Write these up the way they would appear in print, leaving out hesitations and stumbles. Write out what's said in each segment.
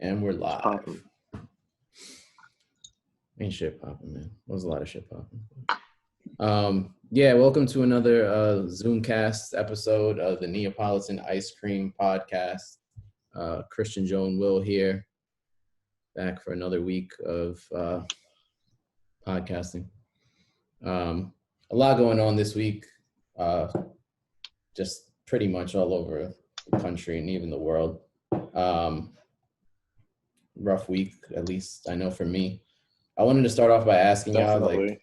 And we're live. Popping. Ain't shit popping, man. There was a lot of shit popping. Yeah, welcome to another Zoomcast episode of the Neapolitan Ice Cream Podcast. Christian, Joe, and Will here, back for another week of podcasting. A lot going on this week, just pretty much all over the country and even the world. Rough week, at least I know for me. I wanted to start off by asking y'all, like,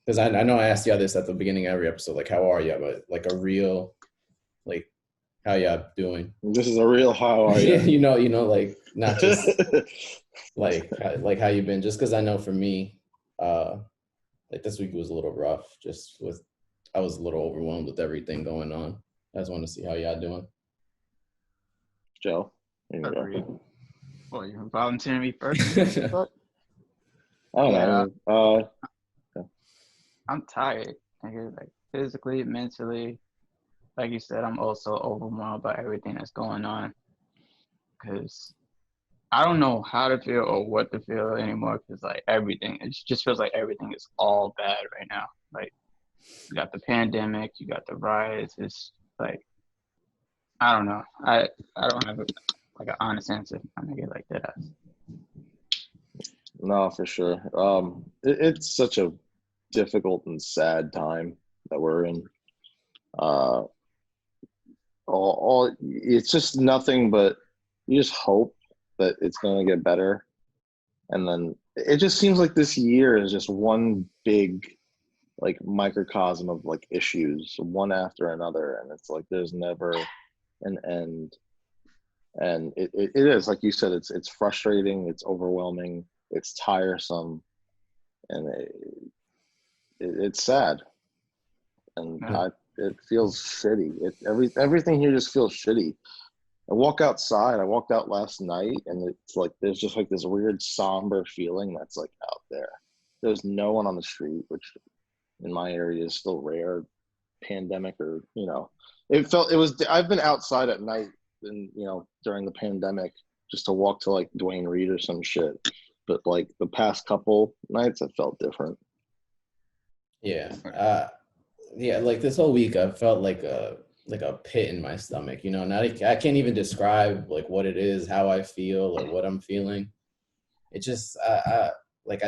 because I know I asked y'all this at the beginning of every episode, like, how are y'all? But like a real, like, how y'all doing? This is a real how are you? you know, like not just like how you been. Just because I know for me, like this week was a little rough. I was a little overwhelmed with everything going on. I just want to see how y'all doing. Joe, Well, you're volunteering me first. I don't know. I'm tired. Like physically, mentally. Like you said, I'm also overwhelmed by everything that's going on. Because I don't know how to feel or what to feel anymore. Because like everything, it just feels like everything is all bad right now. Like you got the pandemic, you got the riots. It's like I don't know. I don't have like an honest answer. I'm gonna get like that. No, for sure. It's such a difficult and sad time that we're in. It's just nothing but you just hope that it's going to get better, and then it just seems like this year is just one big like microcosm of like issues, one after another, and it's like there's never an end. And it is, like you said, it's frustrating, it's overwhelming, it's tiresome, and it's sad, and it feels shitty. Everything here just feels shitty. I walked out last night, and it's like there's just like this weird somber feeling that's like out there. There's no one on the street, which in my area is still rare. Pandemic, or I've been outside at night and during the pandemic just to walk to like Dwayne Reed or some shit, but like the past couple nights it felt different. Yeah, like this whole week I felt like a pit in my stomach, and I can't even describe like what it is, how I feel, or what I'm feeling. It just I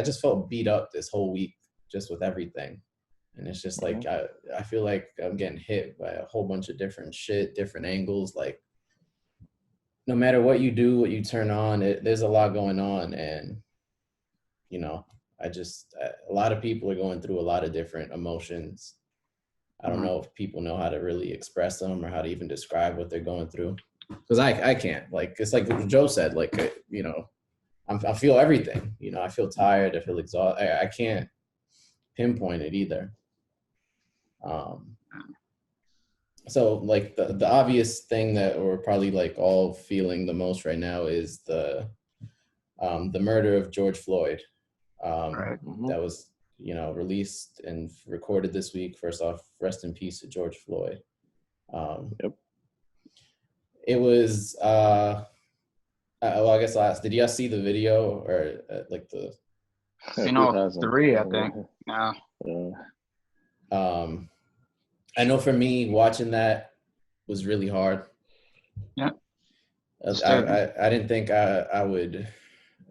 just felt beat up this whole week just with everything. And it's just like, I feel like I'm getting hit by a whole bunch of different shit, different angles. Like, no matter what you do, what you turn on, there's a lot going on. And, a lot of people are going through a lot of different emotions. I don't know if people know how to really express them or how to even describe what they're going through. Because I can't. Like, it's like Joe said, like, I feel everything. I feel tired. I feel exhausted. I can't pinpoint it either. So like the obvious thing that we're probably like all feeling the most right now is the murder of George Floyd. That was released and recorded this week. First off, rest in peace to George Floyd. It was well, I guess I'll ask, did y'all see the video or like the all three, I think. I know for me, watching that was really hard. Yeah. I didn't think I would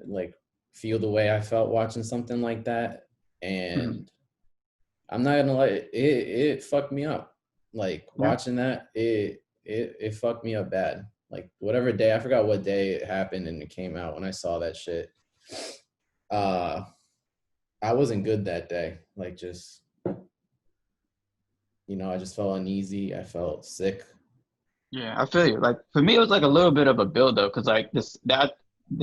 like feel the way I felt watching something like that. And I'm not gonna lie, it fucked me up. Like watching that, it fucked me up bad. Like whatever day, I forgot what day it happened and it came out when I saw that shit. I wasn't good that day. Like just, I just felt uneasy. I felt sick. Yeah, I feel you. Like for me, it was like a little bit of a build-up because like the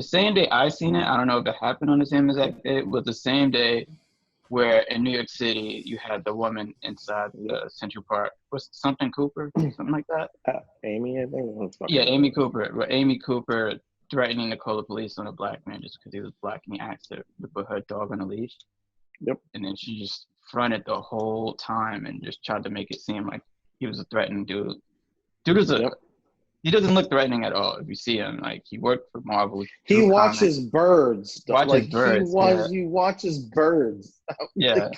same day I seen it, I don't know if it happened on the same exact day. It was the same day where in New York City you had the woman inside the Central Park. Was something Cooper, something like that? Amy, I think. Yeah, Amy Cooper. But Amy Cooper threatening to call the police on a black man just because he was black and he asked her to put her dog on a leash. Yep. And then she just fronted the whole time and just tried to make it seem like he was a threatening dude. Dude was He doesn't look threatening at all. If you see him, like he worked for Marvel, He drew watches comics, birds. watches Like birds. Yeah, he watches birds. yeah.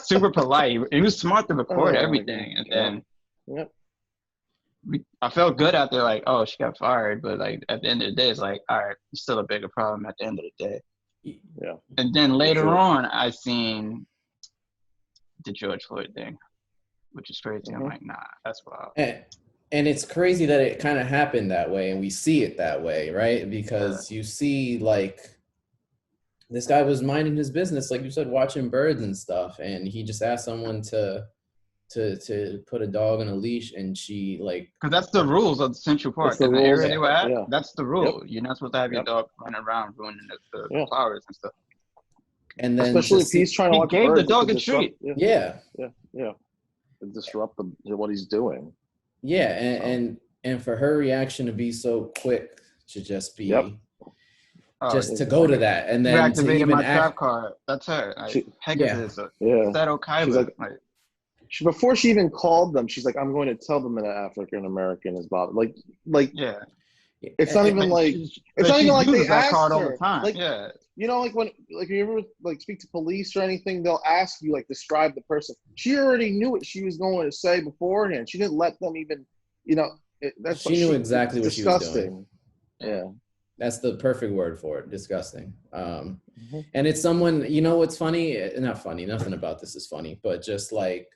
Super polite. He was smart to record Oh my God. everything, and then Yep. I felt good after like, oh, she got fired, but like at the end of the day, it's like, all right, it's still a bigger problem at the end of the day. Yeah. And then For later sure. on, I seen the George Floyd thing, which is crazy. I'm Mhm. like, nah, that's wild. And it's crazy that it kind of happened that way, and we see it that way, right? Because you see, like, this guy was minding his business, like you said, watching birds and stuff, and he just asked someone to put a dog on a leash, and she like, Because that's the rules of the Central It's Park. the In the rules. area yeah, they were at, Yeah. that's the Yep. rule. You're not supposed to have your Yep. dog running around ruining the Yeah. flowers and stuff. and then to Especially if he's see, trying to He watch gave the birds, it dog could a disrupt. treat. Yeah. yeah, Yeah. Yeah. It disrupt what he's doing. yeah, So. and for her reaction to be so quick to just Yep. be Oh, just yeah. to go to that, and You then to activated even my trap act, card. That's her. Like She. yeah, Pegasus or Yeah. Seto She's Kaiba. like. Like, Before she even called them, she's like, "I'm going to tell them that African American is Bob." Like yeah. it's not even But like it's but not she even like they uses that asked card all the her. time. Like Yeah. you know, like when like you ever like speak to police or anything, they'll ask you like describe the person. She already knew what she was going to say beforehand. She didn't let them even, you know. That's what she knew it's exactly what she was doing. disgusting. Yeah. That's the perfect word for it. Disgusting. Mm-hmm. And it's someone, you know, what's funny? Not funny. Nothing about this is funny, but just like,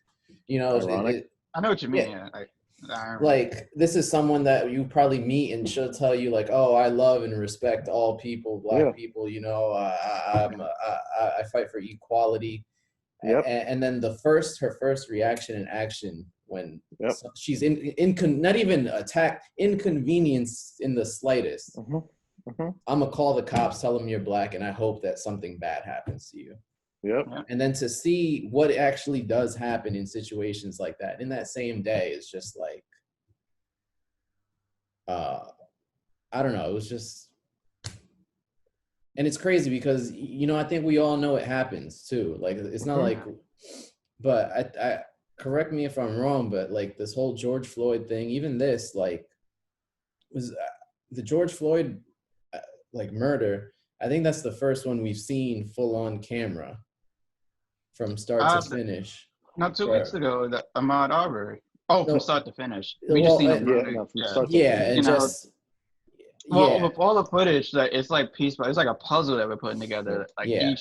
you know, Ironic. I know what you yeah, mean. Yeah. Like, the irony. like this is someone that you probably meet and she'll tell you like, oh, I love and respect all people, Yeah. black people, you know, I fight for equality. Yep. And then her first reaction and action when Yep. she's not even attacked, inconvenience in the slightest. Mm-hmm. Mm-hmm. I'm gonna call the cops, tell them you're black, and I hope that something bad happens to you. Yep. Yeah. And then to see what actually does happen in situations like that in that same day is just like, I don't know. It was just, and it's crazy because, you know, I think we all know it happens too. Like, it's not like, but I correct me if I'm wrong, but like this whole George Floyd thing, even this, like, was the George Floyd like murder. I think that's the first one we've seen full on camera from start to finish. Not 2 weeks ago, the Ahmaud Arbery. Oh, from No, start to finish. We just well, seen him Yeah. murder. No, from Yeah. start to yeah, finish. and just Well, yeah, with all the footage, like it's like piece by it's like a puzzle that we're putting together. Like yeah,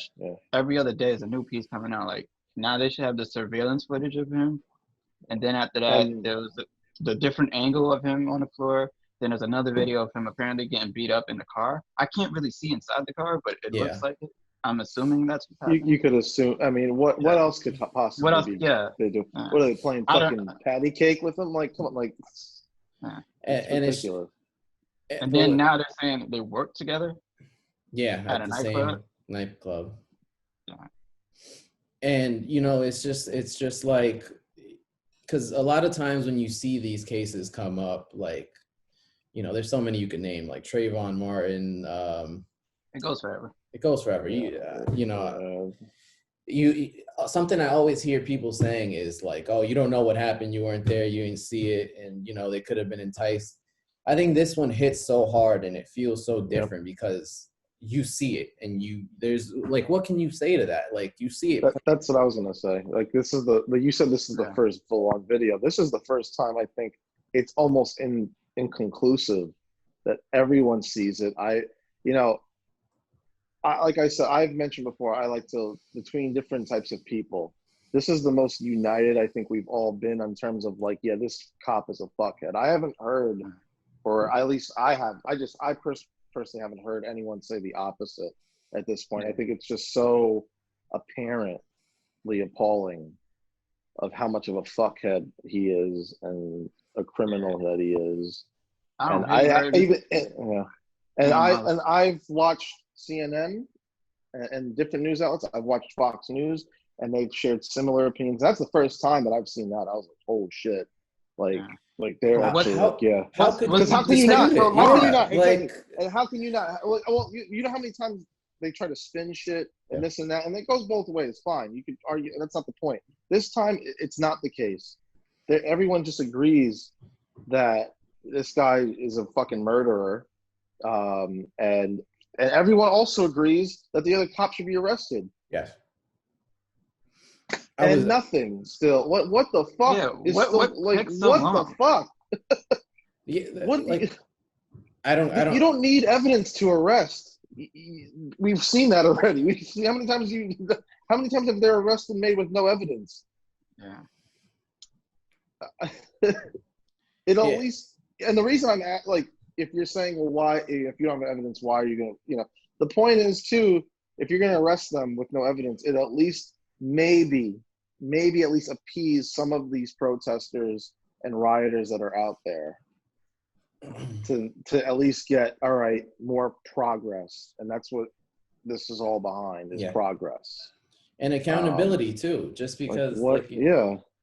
every other day is a new piece coming out. Like now they should have the surveillance footage of him, and then after that And there was the different angle of him on the floor. Then there's another video of him apparently getting beat up in the car. I can't really see inside the car, but it yeah. looks like it. I'm assuming that's what's happening. you could assume. I mean, what else could possibly What else? be Yeah. they do? What are they playing I don't. fucking patty cake with them? Like, come on, like it's And ridiculous. And then now they're saying they work together. Yeah, at at a the nightclub. same nightclub. Yeah. And you know, it's just like, because a lot of times when you see these cases come up, like, you know, there's so many you can name, like Trayvon Martin. It goes forever. It goes forever. Yeah. You know, you something I always hear people saying is like, oh, you don't know what happened, you weren't there, you didn't see it, and you know, they could have been enticed. I think this one hits so hard and it feels so different because you see it, and there's like, what can you say to that? Like, you see it. That's what I was gonna say. Like, this is you said this is the first full-on video. This is the first time I think it's almost inconclusive that everyone sees it. Like I said, I've mentioned before, I like to, between different types of people, this is the most united I think we've all been in terms of like, yeah, this cop is a fuckhead. I haven't heard, or at least I personally haven't heard anyone say the opposite at this point. I think it's just so apparently appalling of how much of a fuckhead he is and a criminal that he is. I've watched CNN and different news outlets. I've watched Fox News, and they've shared similar opinions. That's the first time that I've seen that. I was like, "Oh shit!" Like they're actually like, yeah. Because how can you not? How can you not? Exactly. And how can you not? Well, you know how many times they try to spin shit and this and that, and it goes both ways. Fine, you could argue. That's not the point. This time, it's not the case. Everyone just agrees that this guy is a fucking murderer, and everyone also agrees that the other cop should be arrested. Yes. And nothing still. What the fuck Yeah, is what still like? takes so What long? the fuck? Yeah, What? like I don't. You don't need evidence to arrest. We've seen that already. We've seen how many times have their arrests been made with no evidence? Yeah. It at least, and the reason I'm at, like, if you're saying, well, why, if you don't have evidence, why are you going to, the point is too, if you're going to arrest them with no evidence, it at least maybe at least appease some of these protesters and rioters that are out there to at least get, all right, more progress. And that's what this is all behind, is progress. And accountability too, just because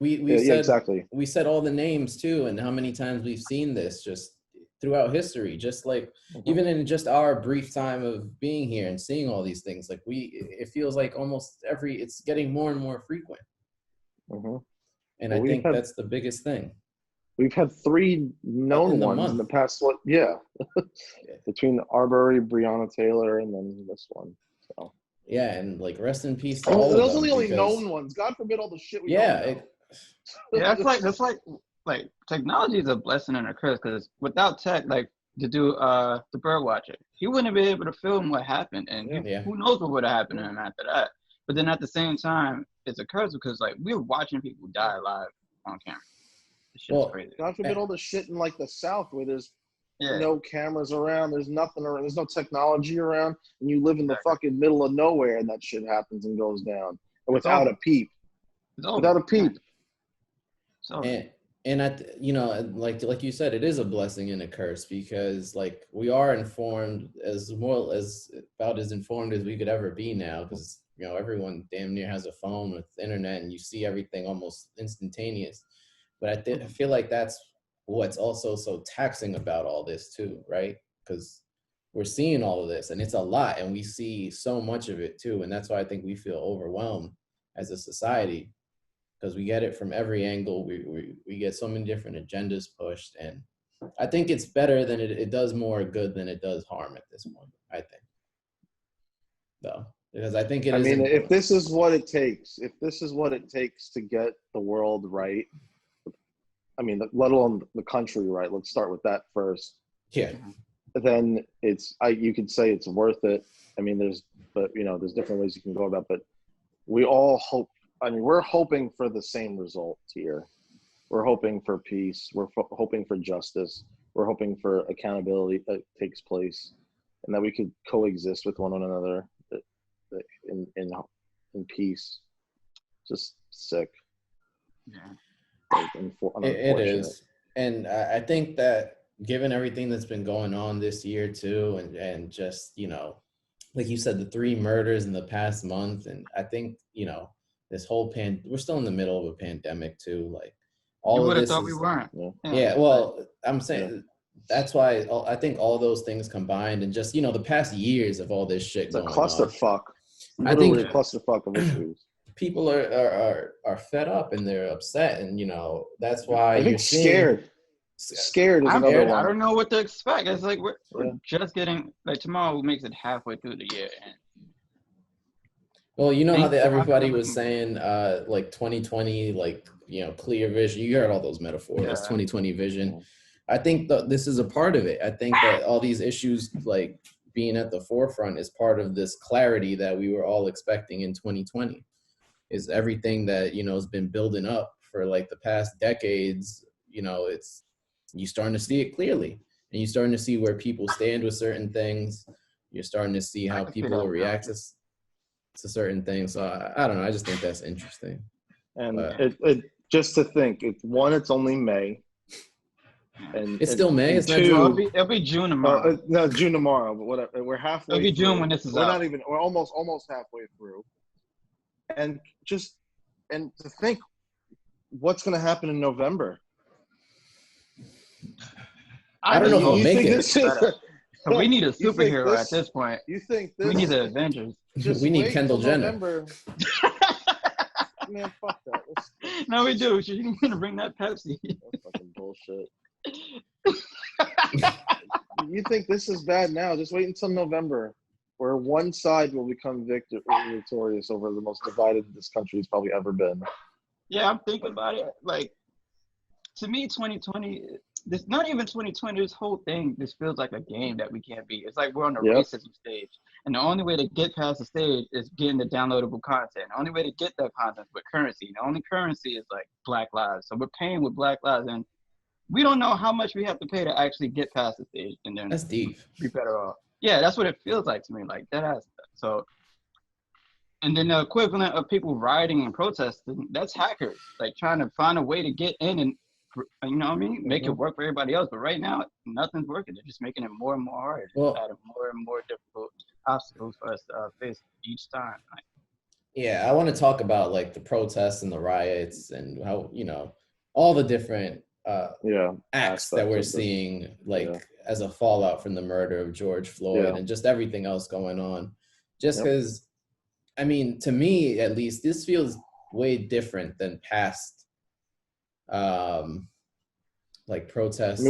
we said exactly. We said all the names too, and how many times we've seen this just throughout history, just like even in just our brief time of being here and seeing all these things, like it feels like almost it's getting more and more frequent. And I think that's the biggest thing. We've had 3 known ones in the past. Between Arbery, Breonna Taylor, and then this one. So. Yeah, and like rest in peace to all of them. Those are the only known ones. God forbid all the shit we don't know. Yeah, that's like technology is a blessing and a curse, because without tech, like to do the bird watcher, he wouldn't be able to film what happened, and who knows what would have happened to him after that. But then at the same time, it's a curse because like we're watching people die live on camera. It's just crazy. God forbid all the shit in like the South where there's no cameras around, there's nothing around, there's no technology around, and you live in the fucking middle of nowhere, and that shit happens and goes down, and without a peep. Without a peep. And like you said, it is a blessing and a curse, because like we are informed about as informed as we could ever be now, because everyone damn near has a phone with internet, and you see everything almost instantaneous. But I feel like that's what's also so taxing about all this too, right? Because we're seeing all of this, and it's a lot, and we see so much of it too, and that's why I think we feel overwhelmed as a society, because we get it from every angle. We get so many different agendas pushed, and I think it's better than it does more good than it does harm at this point, I think. Though, because I think if this is what it takes, to get the world right, let alone the country right, let's start with that first. Yeah. Then you could say it's worth it. There's different ways you can go about it, but we all hope. We're hoping for the same result here. We're hoping for peace. We're hoping for justice. We're hoping for accountability that takes place, and that we could coexist with one another in peace. Just sick. Yeah, it is, and I think that given everything that's been going on this year too, and just like you said, the 3 murders in the past month, and I think this whole we're still in the middle of a pandemic too. Like all of this thought we weren't. Well, I'm saying that's why I think all those things combined, and just the past years of all this shit going on. It's a clusterfuck. I think a clusterfuck of issues. People are fed up, and they're upset, and that's why I think scared. Scared is another one. I don't know what to expect. It's like we're just getting, like, tomorrow makes it halfway through the year, and well, how everybody was saying, like 2020, like clear vision. You heard all those metaphors. 2020 vision. I think this is a part of it. I think that all these issues, like being at the forefront, is part of this clarity that we were all expecting in 2020. Is everything that has been building up for like the past decades. You're starting to see it clearly, and you're starting to see where people stand with certain things. You're starting to see how people react to certain things. So I don't know. I just think that's interesting. And it just to think, it's only May. And it's still May. It's not June. It'll be June tomorrow. No, June tomorrow. But whatever. We're halfway. It'll be June when this is out. We're almost halfway through. And to think, what's going to happen in November? I don't know if we'll make it. We need a superhero at this point. You think we need the Avengers? We need Kendall Jenner. Man, fuck that. No, we do. She's gonna bring that Pepsi. That's fucking bullshit. You think this is bad now? Just wait until November, where one side will become victorious over the most divided this country's probably ever been. Yeah, I'm thinking about it. Like, to me, 2020, this not even 2020, this whole thing, this feels like a game that we can't beat. It's like we're on a racism stage. And the only way to get past the stage is getting the downloadable content. The only way to get that content is with currency. The only currency is like Black lives. So we're paying with Black lives. And we don't know how much we have to pay to actually get past the stage and then That's deep. be better off. Yeah, that's what it feels like to me. Like that has so. And then the equivalent of people rioting and protesting, that's hackers, like trying to find a way to get in and, you know what I mean, make it work for everybody else. But right now, nothing's working. They're just making it more and more hard, adding more and more difficult obstacles for us to face each time. Like, yeah, I want to talk about like the protests and the riots and how, you know, all the different acts that we're seeing, like as a fallout from the murder of George Floyd and just everything else going on. Just because, I mean, to me at least, this feels way different than past like protests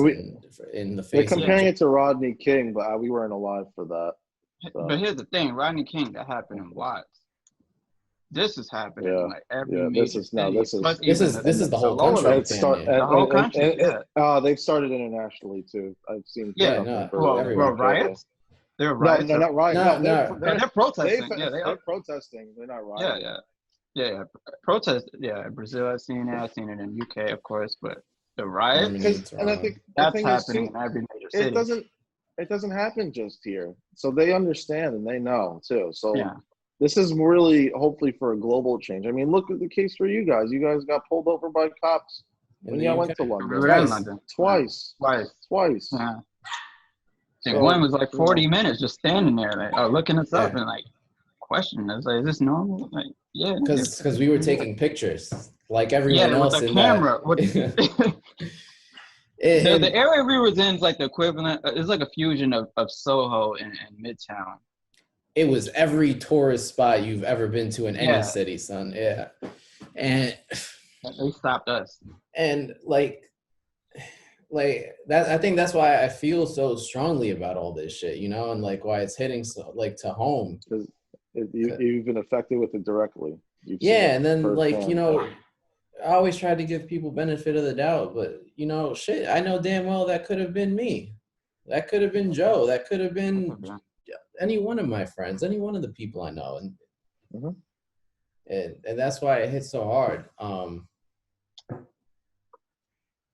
in the face. They're comparing it to Rodney King, but we weren't alive for that. So. But here's the thing, Rodney King, that happened in Watts. This is happening in like every major this is the whole country. The whole country. They've started internationally too. I've seen. Riots. They're riots. No, not riots. No, they're protesting. They're protesting. They're not rioting. Yeah. Protest. Yeah, Brazil. I've seen it. I've seen it in UK, of course. But the riots, and I think that's happening in every major city. It doesn't happen just here. So they understand and they know too. So this is really hopefully for a global change. I mean, look at the case for you guys. You guys got pulled over by cops when y'all went to London. We were in London. Twice. Yeah. And one was like 40 minutes just standing there, like, looking us up and like questioning us, like, is this normal? Like, yeah. Because we were taking pictures, like everyone else with in a camera. The area we was in is like the equivalent. It's like a fusion of Soho and Midtown. It was every tourist spot you've ever been to in any city, son. Yeah, and they stopped us. And like that, I think that's why I feel so strongly about all this shit, you know, and like why it's hitting so like to home. Because you've been affected with it directly. And then like, you know, I always try to give people benefit of the doubt, but you know, shit, I know damn well that could have been me. That could have been Joe. That could have been any one of my friends, any one of the people I know. And that's why it hits so hard.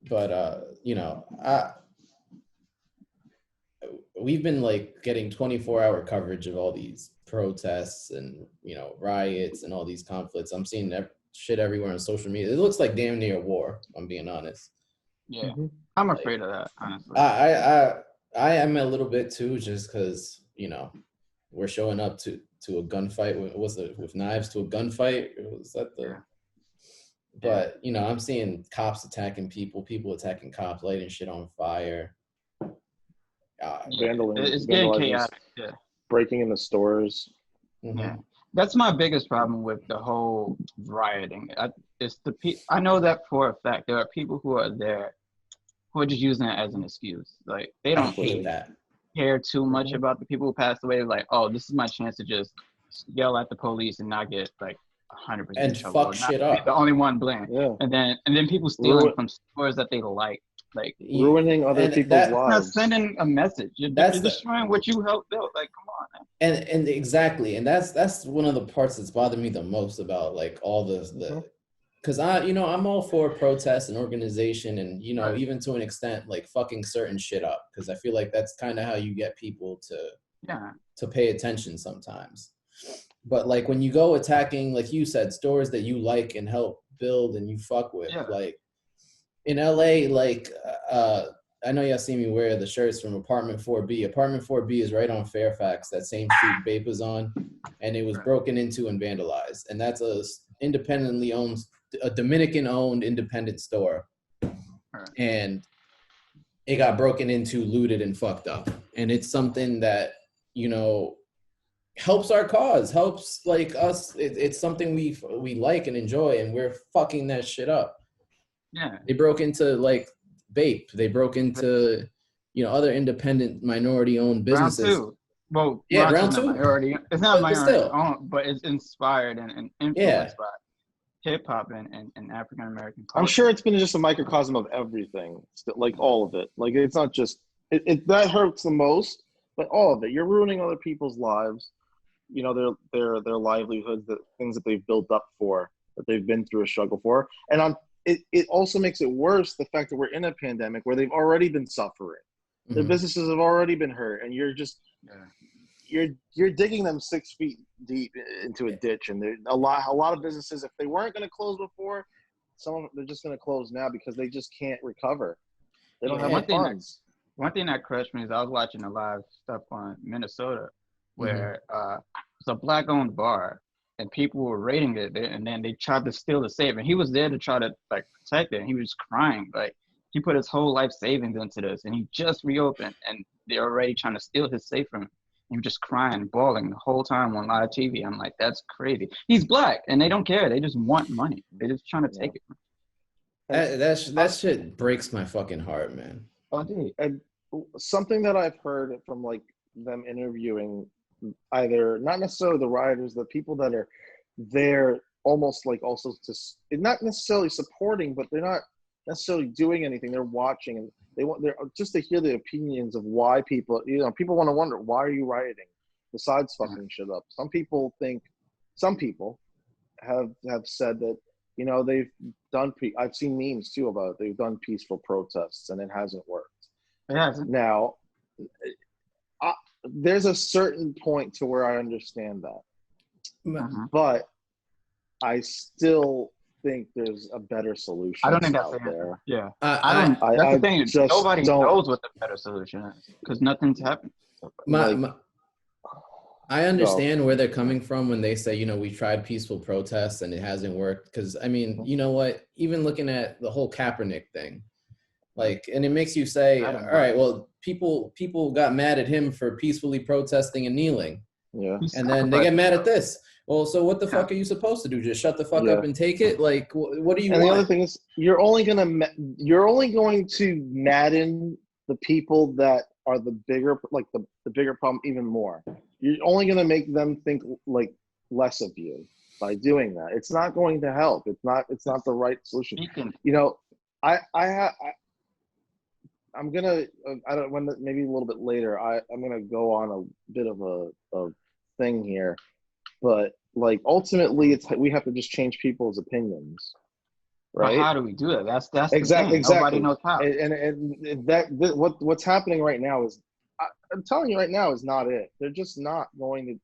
But you know, we've been like getting 24-hour coverage of all these protests and, you know, riots and all these conflicts. I'm seeing shit everywhere on social media. It looks like damn near war, I'm being honest. Yeah. I'm afraid of that, honestly. I am a little bit too, just because, you know, we're showing up to a gunfight. With knives to a gunfight? Was that the... But, you know, I'm seeing cops attacking people attacking cops, lighting shit on fire. It's getting chaotic. Yeah. Breaking into stores. Yeah. That's my biggest problem with the whole rioting. I know that for a fact. There are people who are there who are just using it as an excuse. Like, they don't care too much about the people who passed away. They're like, oh, this is my chance to just yell at the police and not get like 100% and fuck shit up. The only one blamed. Yeah. And then people stealing from stores that they like ruining other people's lives. Not sending a message. You're destroying what you helped build. Like, come on, man. And exactly, and that's one of the parts that's bothered me the most about like all the because I'm all for protest and organization and, you know, even to an extent like fucking certain shit up, because I feel like that's kind of how you get people to pay attention sometimes. But like when you go attacking, like you said, stores that you like and help build and you fuck with, like in LA, like I know y'all see me wear the shirts from Apartment 4B. Apartment 4B is right on Fairfax, that same street Bape was on, and it was broken into and vandalized. And that's a Dominican-owned independent store. And it got broken into, looted, and fucked up. And it's something that, you know, helps our cause, helps like us. It's something we like and enjoy, and we're fucking that shit up. Yeah. They broke into like Bape. They broke into, other independent minority-owned Round businesses. two. Well, Yeah, round two round is not two. minority. It's not But minority still, owned, but it's inspired and yeah. influenced by hip hop and African American I'm culture. sure it's been just a microcosm of everything, like all of it. Like it's not just that hurts the most, but all of it. You're ruining other people's lives. Their livelihoods, the things that they've built up for, that they've been through a struggle for, and it also makes it worse the fact that we're in a pandemic where they've already been suffering. Their businesses have already been hurt, and you're just you're digging them 6 feet deep into a ditch. And there's a lot of businesses, if they weren't going to close before, some of them, they're just going to close now because they just can't recover. They don't have the funds. One thing that crushed me is I was watching a live stuff on Minnesota where it's a black-owned bar, and people were raiding it, and then they tried to steal the safe, and he was there to try to protect it. And he was crying, he put his whole life savings into this, and he just reopened, and they're already trying to steal his safe from him. He was just crying, bawling the whole time on live TV. I'm like, that's crazy. He's black, and they don't care. They just want money. They're just trying to take it. That shit breaks my fucking heart, man. Oh, dude. And something that I've heard from them interviewing either not necessarily the rioters, the people that are there, almost also not necessarily supporting, but they're not necessarily doing anything. They're watching, and they're just to hear the opinions of why people want to wonder, why are you rioting besides fucking shit up. Some people have said that they've done I've seen memes too about it. They've done peaceful protests and it hasn't worked. Now there's a certain point to where I understand that, but I still think there's a better solution. I don't think that's out there. Yeah, that's the thing. Nobody knows what the better solution is because nothing's happened. I understand where they're coming from when they say, we tried peaceful protests and it hasn't worked. Because I mean, you know what? Even looking at the whole Kaepernick thing, and it makes you say, all right, well, people got mad at him for peacefully protesting and kneeling. Yeah. And then they get mad at this. Well, so what the fuck are you supposed to do? Just shut the fuck up and take it? What do you want? And the other thing is, you're only going to madden the people that are the bigger, the bigger problem even more. You're only going to make them think less of you by doing that. It's not going to help. It's not the right solution. I'm gonna. Maybe a little bit later. I'm gonna go on a bit of a thing here, but ultimately, we have to just change people's opinions, right? But how do we do that? That's exactly. Nobody knows how. And what's happening right now is, I'm telling you right now, is not it. They're just not going to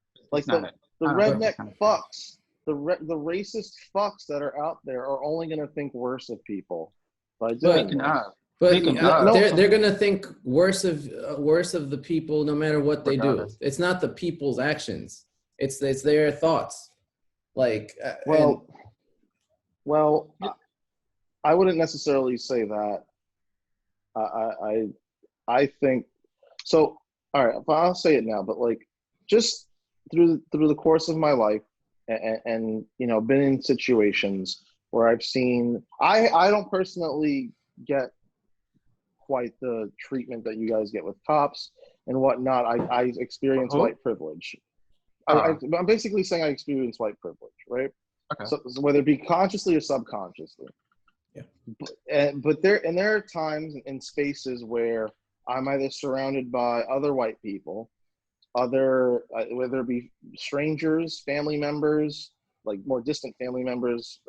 the redneck fucks, the racist fucks that are out there are only going to think worse of people by doing this. But they're gonna think worse of the people no matter what they do. It's not the people's actions; it's their thoughts. Well, I wouldn't necessarily say that. I think so. All right, I'll say it now. But just through the course of my life, and been in situations where I've seen. I don't personally get quite the treatment that you guys get with cops and whatnot. I experience white privilege. I'm basically saying I experience white privilege, right? Okay. So whether it be consciously or subconsciously. Yeah. But there are times and spaces where I'm either surrounded by other white people, whether it be strangers, family members, more distant family members,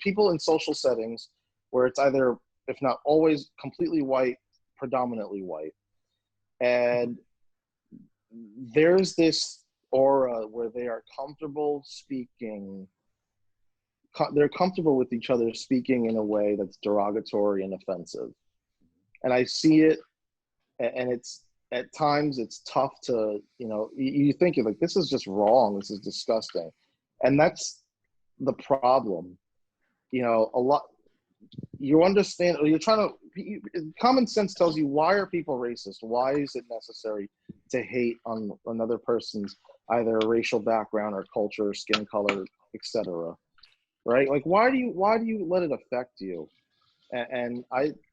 people in social settings where it's either, if not always, completely white, predominantly white. And there's this aura where they are comfortable speaking. They're comfortable with each other speaking in a way that's derogatory and offensive. And I see it, and at times it's tough to, you think you're this is just wrong. This is disgusting. And that's the problem. A lot, you understand, or you're trying to, common sense tells you, why are people racist? Why is it necessary to hate on another person's either racial background or culture, skin color, etc.? Right? Why do you let it affect you? And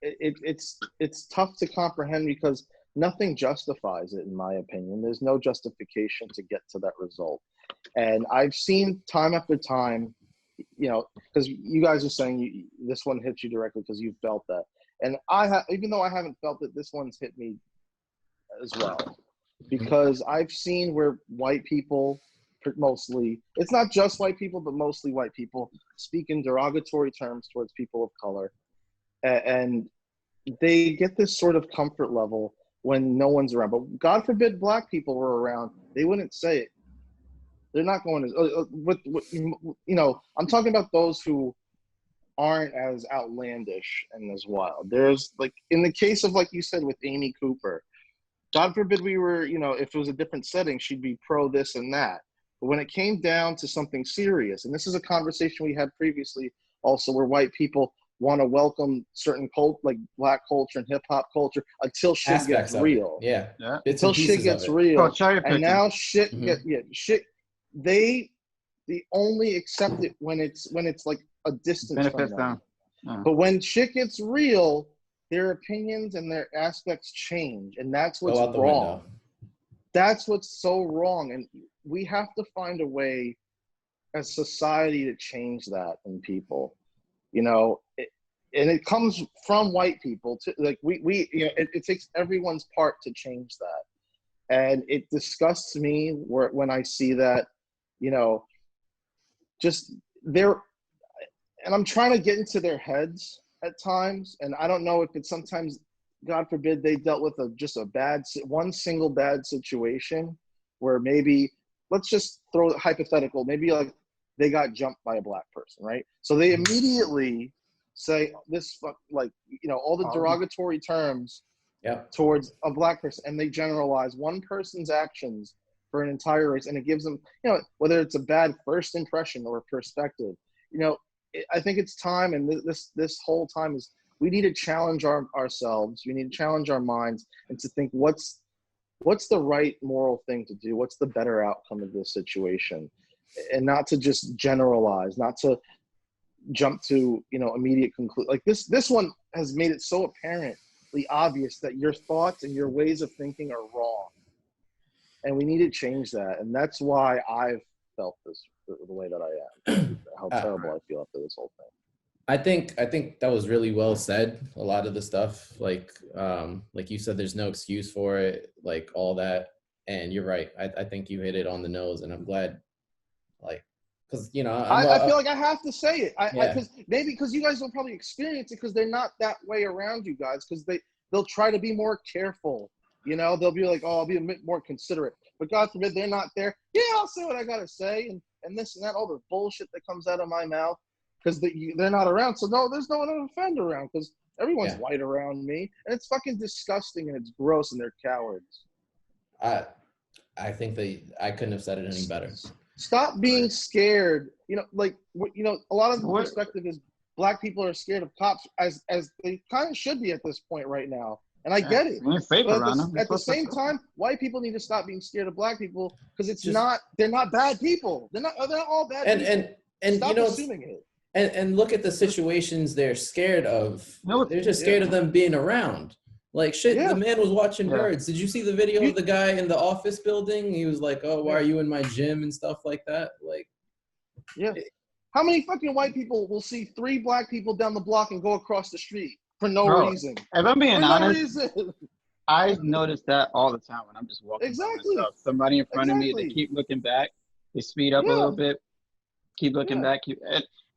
it's tough to comprehend because nothing justifies it, in my opinion. There's no justification to get to that result. And I've seen time after time, because you guys are saying this one hits you directly because you felt that. And even though I haven't felt it, this one's hit me as well. Because I've seen where white people, mostly, it's not just white people, but mostly white people, speak in derogatory terms towards people of color. And they get this sort of comfort level when no one's around. But God forbid black people were around, they wouldn't say it. They're not going to, I'm talking about those who aren't as outlandish and as wild. There's like, in the case of, like you said, with Amy Cooper, God forbid we were, if it was a different setting, she'd be pro this and that. But when it came down to something serious, and this is a conversation we had previously also, where white people want to welcome certain like black culture and hip hop culture until shit Aspects gets real. Yeah. Until shit gets real. Oh, and now shit shit. They only accept it when it's like a distance from them. But when shit gets real, their opinions and their aspects change, and that's what's wrong. That's what's so wrong, and we have to find a way as society to change that in people. And it comes from white people to, like, it takes everyone's part to change that. And it disgusts me when I see that, just there, and I'm trying to get into their heads at times. And I don't know if it's sometimes, God forbid, they dealt with just one single bad situation where maybe, let's just throw it hypothetical, maybe like they got jumped by a black person, right? So they immediately say all the derogatory terms towards a black person, and they generalize one person's actions for an entire race, and it gives them, whether it's a bad first impression or perspective. I think it's time, and this whole time is, we need to challenge ourselves. We need to challenge our minds and to think what's the right moral thing to do, what's the better outcome of this situation, and not to just generalize, not to jump to immediate conclusion. Like this one has made it so apparently obvious that your thoughts and your ways of thinking are wrong, and we need to change that. And that's why I've felt this the way that I am, how terrible I feel after this whole thing. I think that was really well said. A lot of the stuff, like you said, there's no excuse for it, like all that. And you're right. I think you hit it on the nose, and I'm glad, because I feel like I have to say it. Because you guys don't probably experience it because they're not that way around you guys, because they'll try to be more careful. They'll be like, oh, I'll be a bit more considerate. But God forbid they're not there. Yeah, I'll say what I gotta say, and this and that, all the bullshit that comes out of my mouth, because they're not around. So no, there's no one to offend around, because everyone's white around me, and it's fucking disgusting and it's gross, and they're cowards. I think I couldn't have said it any better. Stop being scared. A lot of the perspective is black people are scared of cops, as they kind of should be at this point right now. And I get it. But at the same time, white people need to stop being scared of black people, because they're not bad people. They're not all bad people. And stop assuming it. And look at the situations they're scared of. They're just scared of them being around. Like, shit, the man was watching birds. Did you see the video of the guy in the office building? He was like, oh, why are you in my gym and stuff like that? Like, how many fucking white people will see 3 black people down the block and go across the street for no reason? If I'm being honest, I notice that all the time when I'm just walking by myself. Somebody in front of me, they keep looking back. They speed up a little bit, keep looking back.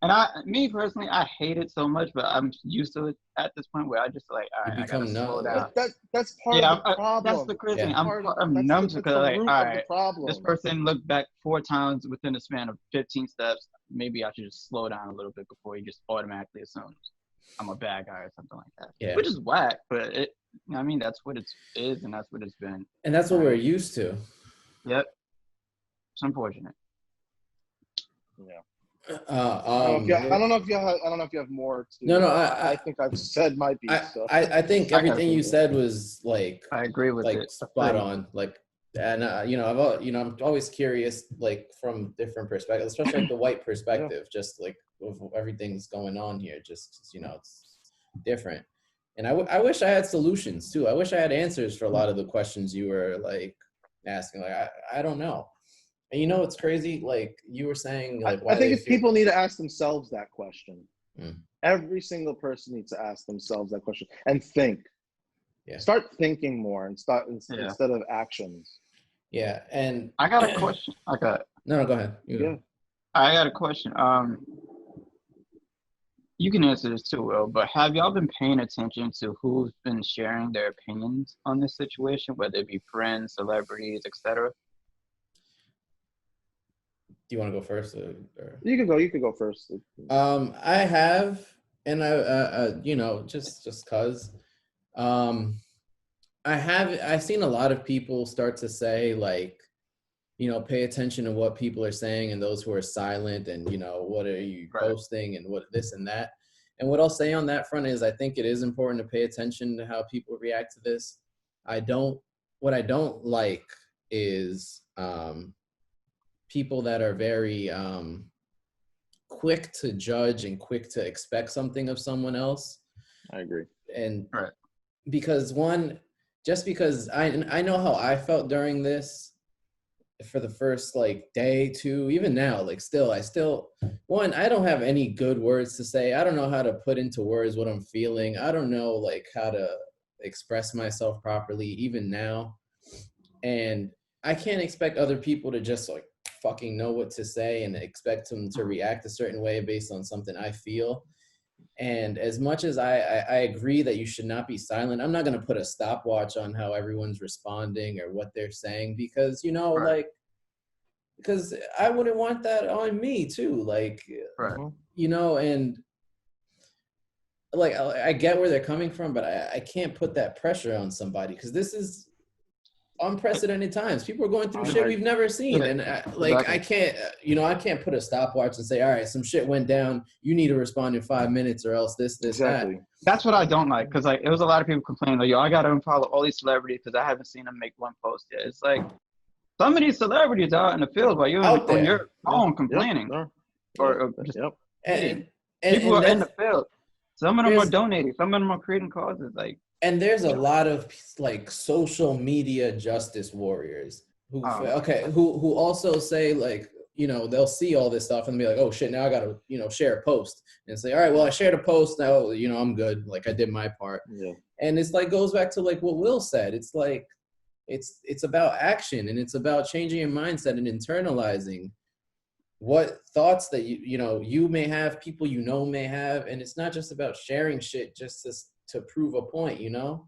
And me personally, I hate it so much, but I'm used to it at this point where I just like, all right, I gotta slow down. That's part of the problem. That's the crazy thing. I'm numb to it, because like, all right, this person looked back 4 times within a span of 15 steps. Maybe I should just slow down a little bit before he just automatically assumes I'm a bad guy or something like that. Yeah. Which is whack, but that's what it is, and that's what it's been. And that's what we're used to. Yep. It's unfortunate. Yeah. I don't know if you have more to. No. I think I've said my piece. I think everything you said was like, I agree with it. Spot on. Like, and I'm always curious, like, from different perspectives, especially like the white perspective, just like with everything's going on here. Just it's different. And I wish I had solutions too. I wish I had answers for a lot of the questions you were like asking. Like I don't know. And you know what's crazy? Like you were saying, like I why think they if feel. people need to ask themselves that question, Mm, every single person needs to ask themselves that question and think. yeah, Start thinking more and start Yeah. instead of actions. yeah. And I got a question. no, go ahead. You Yeah. go. I got a question. You can answer this too, Will, but have y'all been paying attention to who's been sharing their opinions on this situation, whether it be friends, celebrities, etc.? Do you want to go first? Or? You could go first. I have, and you know, just cause, I've seen a lot of people start to say like, you know, pay attention to what people are saying and those who are silent, and you know, what are you Right. posting and what this and that. And what I'll say on that front is I think it is important to pay attention to how people react to this. What I don't like is people that are very quick to judge and quick to expect something of someone else. I agree. And Right. because just because I know how I felt during this for the first like day, two, even now, like I still, I don't have any good words to say. I don't know how to put into words what I'm feeling. I don't know like how to express myself properly, even now. And I can't expect other people to just like fucking know what to say and expect them to react a certain way based on something I feel. And as much as I agree that you should not be silent, I'm not going to put a stopwatch on how everyone's responding or what they're saying, because, you know, Right. like, because I wouldn't want that on me too. Like, Right. you know, and like, I get where they're coming from, but I can't put that pressure on somebody, because this is unprecedented times. People are going through shit we've never seen. Yeah, And exactly. I can't, you know, I can't put a stopwatch and say, all right, some shit went down, you need to respond in 5 minutes or else this, that. Exactly. That's what I don't like, because like it was a lot of people complaining like, yo, I gotta unfollow all these celebrities because I haven't seen them make one post yet. It's like some of these celebrities are out in the field while you're Out on there. your phone complaining Yep. or just Yep. tweeting. And, People and are in the that's, field. Some of them are there's, donating. Some of them are creating causes. Like, and there's a lot of like social media justice warriors who who also say like, you know, they'll see all this stuff and be like, oh shit, now I gotta, you know, share a post and say, all right, well, I shared a post, now, you know, I'm good, like I did my part. Yeah. And it's like goes back to like what Will said. It's like it's about action, and it's about changing your mindset and internalizing what thoughts that you know you may have, people you know may have. And it's not just about sharing shit just to prove a point, you know.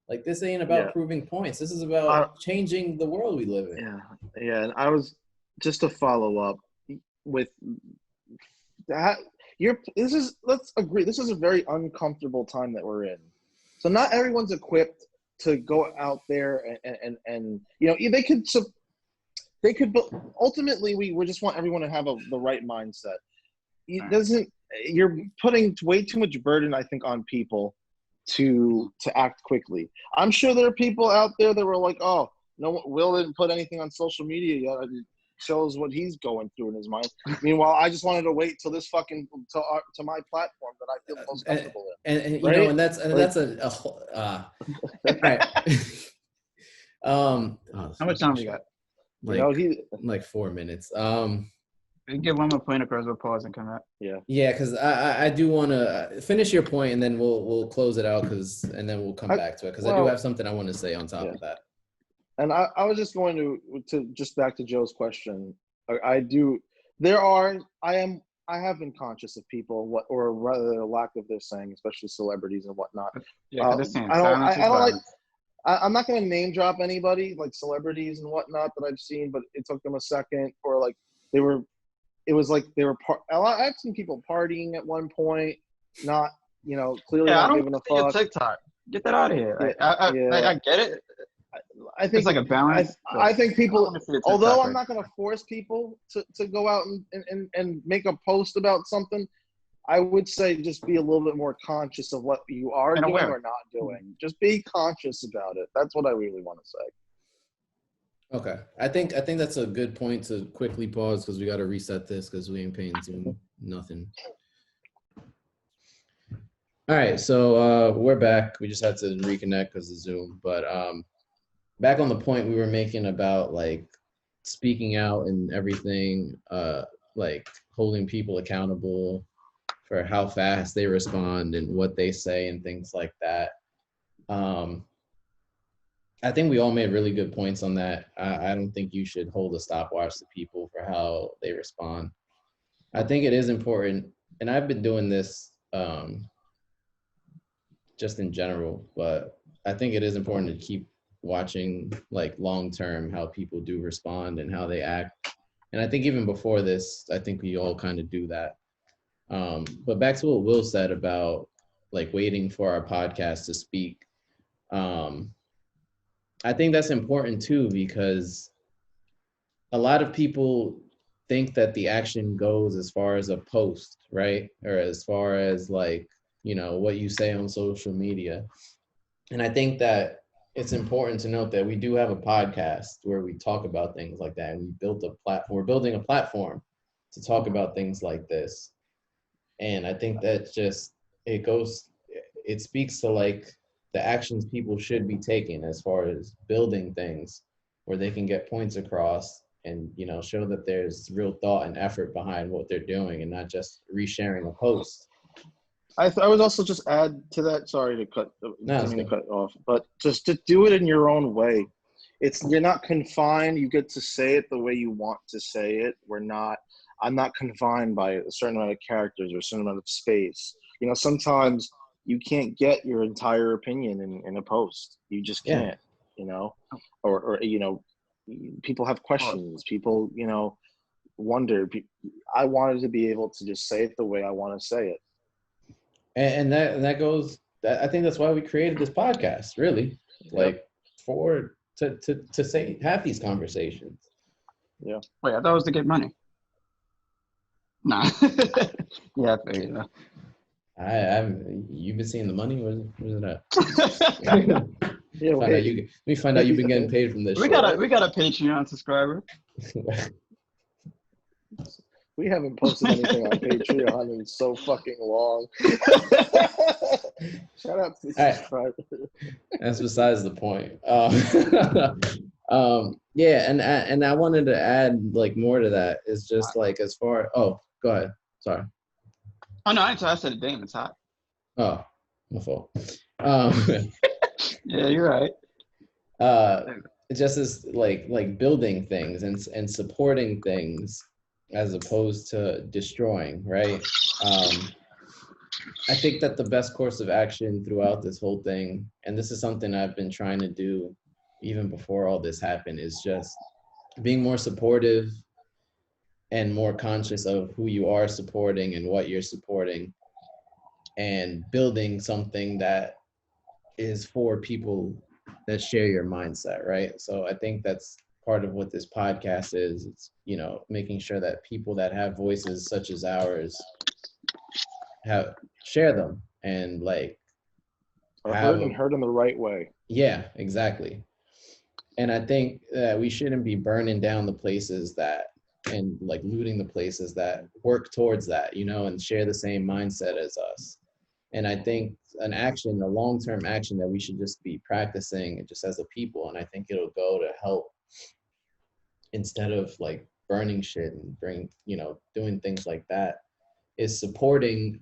Like this ain't about Yeah. proving points. This is Uh, about changing the world we live in. Yeah. And I was just to follow up with that. Let's agree. This is a very uncomfortable time that we're in. So not everyone's equipped to go out there and you know, they could, but ultimately we just want everyone to have the right mindset. It doesn't, you're putting way too much burden, I think, on people to act quickly. I'm sure there are people out there that were like, oh, no, Will didn't put anything on social media yet. It shows what he's going through in his mind. Meanwhile, I just wanted to wait till this fucking to my platform that I feel most comfortable And in. you Right? know, and that's a whole right. Oh, how much time we got? like No, 4 minutes. We can get one more point across, we'll pause and come out. Yeah, because I do want to finish your point, and then we'll close it out, and then we'll come back to it, because I do have something I want to say on top of that. And I was just going to just back to Joe's question. I have been conscious of people, or rather the lack of their saying, especially celebrities and whatnot. Yeah, because they're saying I don't silence is like. violence. I'm not going to name drop anybody like celebrities and whatnot that I've seen, but it took them a second, or like I've seen people partying at one point, not, you know, clearly Yeah, I not don't giving a see your fuck. TikTok. Get that out of here. Like, Yeah. I get it. I think It's like a balance. I think people, although I'm right not going to force people to go out and make a post about something, I would say just be a little bit more conscious of what you are and doing aware. or not doing. Just be conscious about it. That's what I really want to say. Okay, I think that's a good point to quickly pause, because we got to reset this, because we ain't paying Zoom nothing. All right, so we're back. We just had to reconnect because of Zoom. But back on the point we were making about like speaking out and everything, like holding people accountable for how fast they respond and what they say and things like that. Um, I think we all made really good points on that. I don't think you should hold a stopwatch to people for how they respond. I think it is important, and I've been doing this just in general, but I think it is important to keep watching like long term how people do respond and how they act. And I think even before this, I think we all kind of do that. But back to what Will said about like waiting for our podcast to speak. Um, I think that's important too because a lot of people think that the action goes as far as a post, right? Or as far as like, what you say on social media. And I think that it's important to note that we do have a podcast where we talk about things like that. And we built a platform, we're building a platform to talk about things like this. And I think that just, it speaks to like the actions people should be taking as far as building things where they can get points across and, show that there's real thought and effort behind what they're doing and not just resharing a post. I would also just add to that. Sorry to cut. No, Didn't it's mean to good. cut off, but just to do it in your own way. You're not confined. You get to say it the way you want to say it. I'm not confined by a certain amount of characters or a certain amount of space. Sometimes you can't get your entire opinion in a post. You just Yeah. can't. Or people have Well, questions. People wonder. I wanted to be able to just say it the way I want to say it. And that goes, I think that's why we created this podcast, really, Yep. like for to say have these conversations. Yeah. wait, I thought it was to get money. Nah. Yeah, I figured that. You've been seeing the money. Where's it at? Yeah. Let me find out you've been getting paid from this We shit. got a Patreon subscriber. We haven't posted anything on Patreon in so fucking long. Shout out to the All right. subscriber. That's besides the point. Yeah, and I wanted to add like more to that. Is just like as far. Oh, go ahead. Sorry. Oh no, I said it. Damn, it's hot. Oh, my fault. Um, Yeah, you're right. just as like building things and supporting things as opposed to destroying, right? I think that the best course of action throughout this whole thing, and this is something I've been trying to do even before all this happened, is just being more supportive and more conscious of who you are supporting and what you're supporting, and building something that is for people that share your mindset, right? So I think that's part of what this podcast is. It's, making sure that people that have voices such as ours share them and like Are have heard and heard in the right way. yeah, exactly. And I think that we shouldn't be burning down the places that and like looting the places that work towards that, and share the same mindset as us. And I think a long-term action that we should just be practicing just as a people. And I think it'll go to help instead of like burning shit and doing things like that, is supporting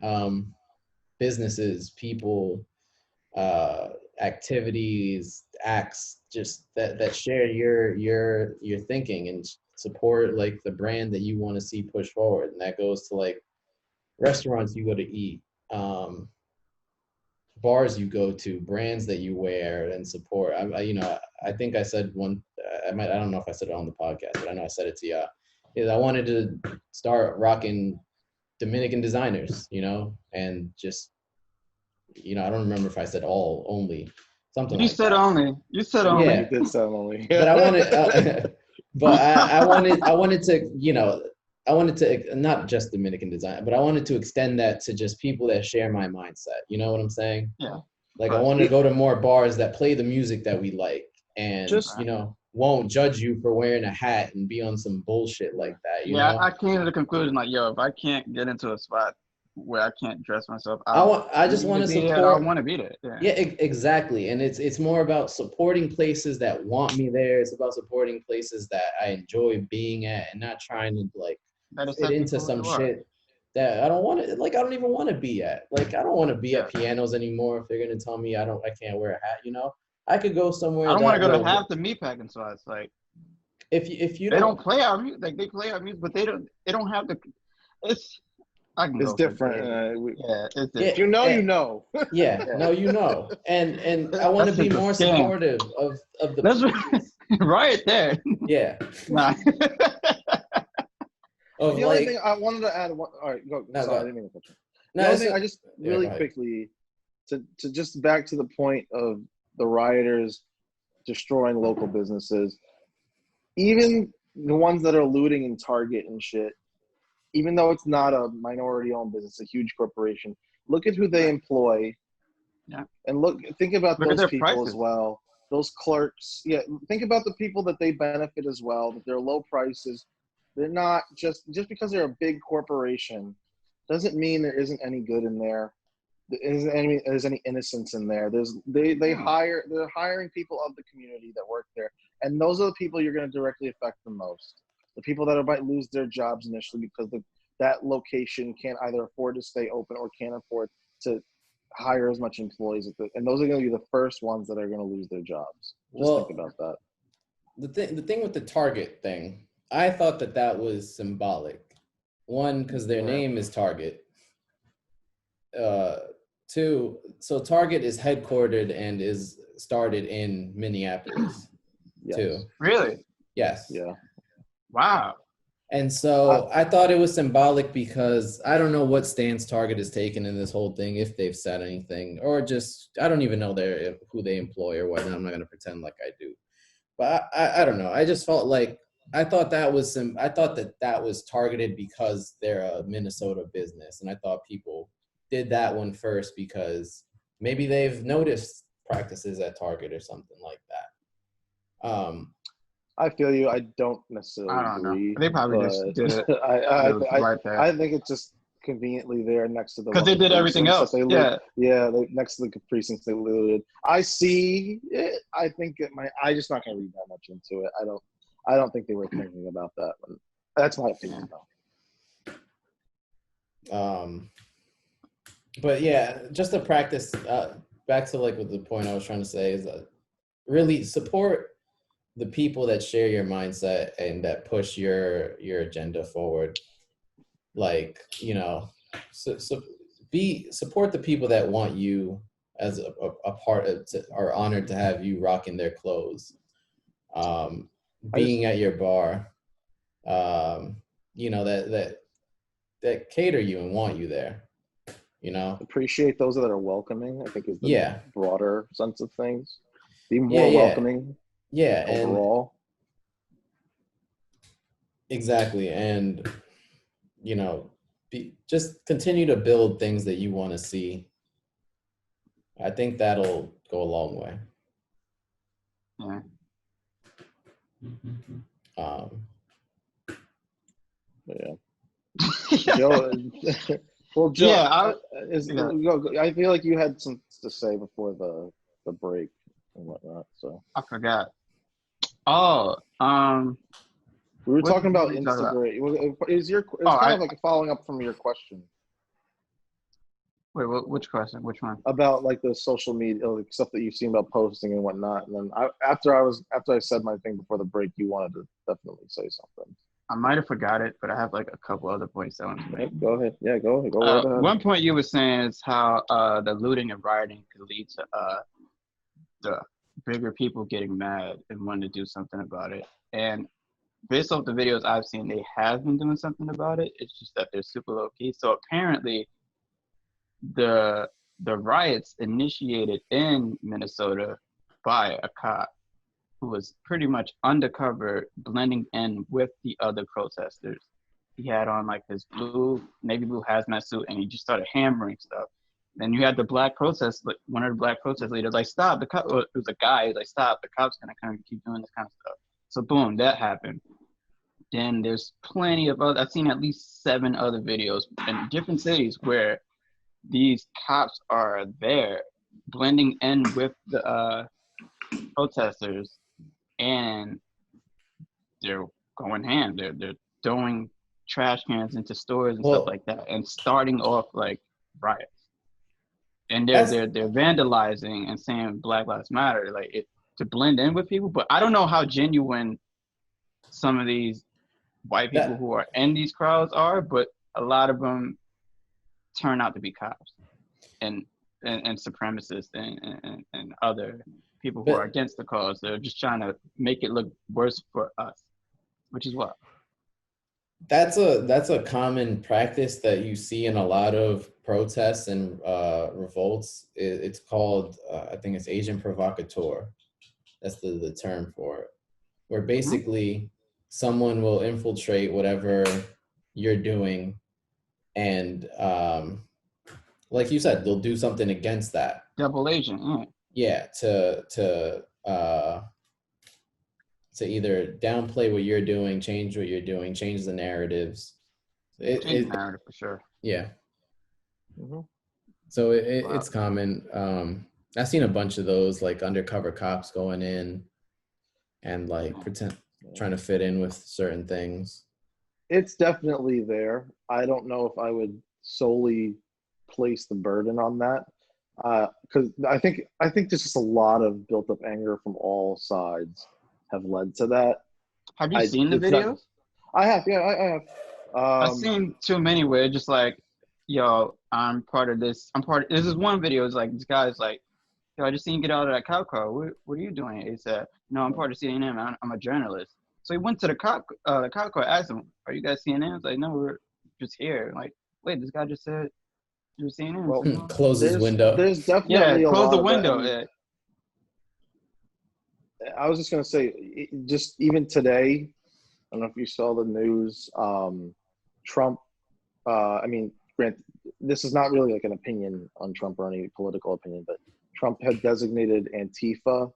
businesses, people, uh, activities, acts, just that share your thinking and support like the brand that you want to see push forward. And that goes to like restaurants you go to eat, bars you go to, brands that you wear and support. I think I said I don't know if I said it on the podcast, but I know I said it to you. Is I wanted to start rocking Dominican designers, and just, I don't remember if I said only, something You like said that. only. You said You only. Yeah, did sound only. but I wanted, but I wanted to, I wanted to not just Dominican design, but I wanted to extend that to just people that share my mindset. You know what I'm saying? Yeah. Like I Right. want to go to more bars that play the music that we like, and Just won't judge you for wearing a hat and be on some bullshit like that. Yeah, I came to the conclusion like, yo, if I can't get into a spot where I can't dress myself. I just need want to be there. I support. want to be there. Yeah. Yeah, exactly. And it's more about supporting places that want me there. It's about supporting places that I enjoy being at, and not trying to like That fit accept you into for who some you are. shit that I don't want to, like, I don't even want to be at. Like, I don't want to be Yeah. at pianos anymore if they're gonna tell me I can't wear a hat, you know? I could go I somewhere don't want to that go to will, half the meatpacking spots. Like if you they don't, don't play our music. Like they play our music, but they don't have the. It's I can It's go for different. days. Yeah, it's yeah, If different. you know, you eh, know. yeah, Yeah, no, you know. And I want to that's be just a more scam. supportive of the That's police. right there. Yeah. Nah. Of The only thing like, I wanted to add, all right, go. no, Sorry, I go. didn't mean to cut you. The No, only it's thing a, I just yeah, go really ahead. quickly to just back to the point of the rioters destroying local businesses, even the ones that are looting in Target and shit, even though it's not a minority-owned business, a huge corporation, look at who they Right. employ, Yeah. and think about Look at those their people as prices. well. Those clerks, yeah. Think about the people that they benefit as well. That they're low prices. They're not just because they're a big corporation doesn't mean there isn't any good in there. There's any innocence in there. They're hiring people of the community that work there, and those are the people you're going to directly affect the most. The people that might lose their jobs initially because that location can't either afford to stay open or can't afford to hire as much employees, and those are going to be the first ones that are going to lose their jobs. Just think Well, about that. the thing with the Target thing, I thought that was symbolic. One, because their Yeah. name is Target. Uh, two, so Target is headquartered and is started in Minneapolis. Yes. Too. Really? Yes. Yeah. Wow. And so I thought it was symbolic because I don't know what stance Target has taken in this whole thing, if they've said anything, or just I don't even know who they employ or whatnot. I'm not going to pretend like I do, but I don't know. I just felt like I thought that was targeted because they're a Minnesota business, and I thought people did that one first because maybe they've noticed practices at Target or something like that. I feel you. I don't I necessarily don't know. agree, They probably just but did it. I, It was I, right there. I think it's just conveniently there next to the Because one they did everything precincts that else. they loot. Yeah. Yeah, next to the precincts they looted. I see it. I think it might. I just not gonna read that much into it. I don't think they were thinking about that one. That's my opinion, though. But yeah, just to practice. Back to like what the point I was trying to say is really support the people that share your mindset and that push your agenda forward. Like, you know, support the people that want you as a part of, are honored to have you rocking their clothes, being at your bar, you know, that cater you and want you there, you know. Appreciate those that are welcoming. I think is the Yeah. broader sense of things. Be more Yeah. welcoming. Yeah. Overall. Exactly. And, you know, just continue to build things that you want to see. I think that'll go a long way. Yeah. Yeah. Joe, well, Joe, Yeah. I feel like you had some to say before the break and whatnot. So I forgot. Oh, we were what talking about did we talk about? It's kind of like a following up from your question Wait, which question? Which one? about like the social media, like stuff that you've seen about posting and whatnot. And then after I said my thing before the break, you wanted to definitely say something. I might have forgot it, but I have like a couple other points I want to make. Go ahead. Yeah, go ahead. Go right ahead. One point you were saying is how the looting and rioting could lead to the bigger people getting mad and wanting to do something about it. And based off the videos I've seen, they have been doing something about it. It's just that they're super low key. So apparently, the riots initiated in Minnesota by a cop who was pretty much undercover, blending in with the other protesters. He had on like his navy blue hazmat suit, and he just started hammering stuff. Then you had the black protest, like one of the black protest leaders, like, stop, the cop, it was a guy, like, stop, the cop's gonna kind of keep doing this kind of stuff. So boom, that happened. then there's plenty of other. I've seen at least 7 other videos in different cities where these cops are there blending in with the protesters, and they're going ham. They're throwing trash cans into stores and stuff Well, like that, and starting off like riots. And that's they're vandalizing and saying Black Lives Matter, like it to blend in with people. But I don't know how genuine some of these white people that who are in these crowds are, but a lot of them turn out to be cops and supremacists and other people who are but against the cause. They're just trying to make it look worse for us, which is what. that's a common practice that you see in a lot of protests and revolts. It's called I think it's agent provocateur. That's the term for it. Where Mm-hmm. basically someone will infiltrate whatever you're doing, and like you said, they'll do something against that. Double agent, yeah. Yeah, to either downplay what you're doing, change what you're doing, change the narratives. Change the narrative for sure. Yeah. Mhm. So Wow. it's common. I've seen a bunch of those, like undercover cops going in and like trying to fit in with certain things. It's definitely there. I don't know if I would solely place the burden on that, because I think there's just a lot of built up anger from all sides have led to that. Have you seen the It's not. videos? I have, yeah, I have. I've seen too many where it's just like, yo, I'm part of this. This is one video. It's like, this guy's like, yo, I just seen you get out of that cop car. What are you doing? He said, no, I'm part of CNN. I'm a journalist. So he went to the cop car, asked him, are you guys CNN? It's like, no, we're just here. Like, wait, this guy just said you're CNN. Well, So, no. Closes there's window. there's Yeah, definitely a close lot the of that. window. And I was just gonna say, just even today, I don't know if you saw the news. Trump. I mean, granted, this is not really like an opinion on Trump or any political opinion, but Trump had designated Antifa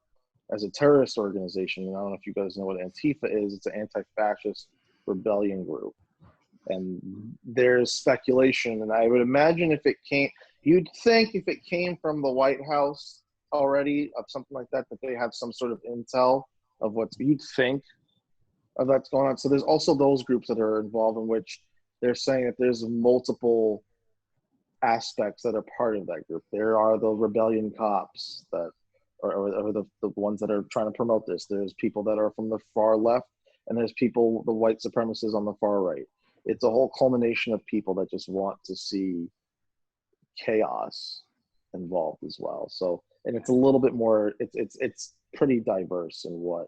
as a terrorist organization. And I don't know if you guys know what Antifa is. It's an anti-fascist rebellion group. And there's speculation, and I would imagine you'd think if it came from the White House already of something like that they have some sort of intel of you'd think of that's going on. So there's also those groups that are involved in which they're saying that there's multiple aspects that are part of that group. There are the rebellion cops that or the ones that are trying to promote this. There's people that are from the far left, and there's people, the white supremacists on the far right. It's a whole culmination of people that just want to see chaos involved as well. So, and it's a little bit more, it's pretty diverse in what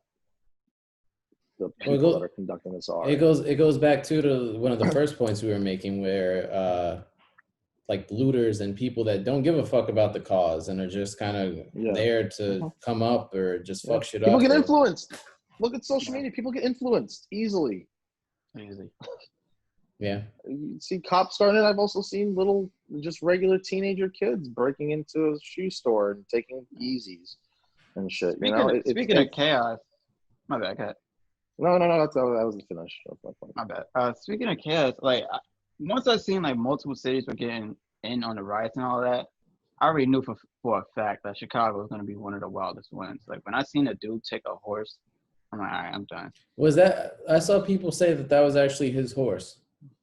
the people that are conducting this are. It goes back to one of the first points we were making, where like looters and people that don't give a fuck about the cause and are just kind of there to come up or just fuck shit people up. People get influenced. Look at social media. People get influenced easily. Yeah. You see cops starting it. I've also seen just regular teenager kids breaking into a shoe store and taking Yeezys and shit. Speaking of chaos, my bad, cat. No, that wasn't finished. My bad. Speaking of chaos, like once I seen like multiple cities were getting in on the riots and all that, I already knew for a fact that Chicago was going to be one of the wildest ones. Like when I seen a dude take a horse, I'm like, all right, I'm done. I saw people say that was actually his horse.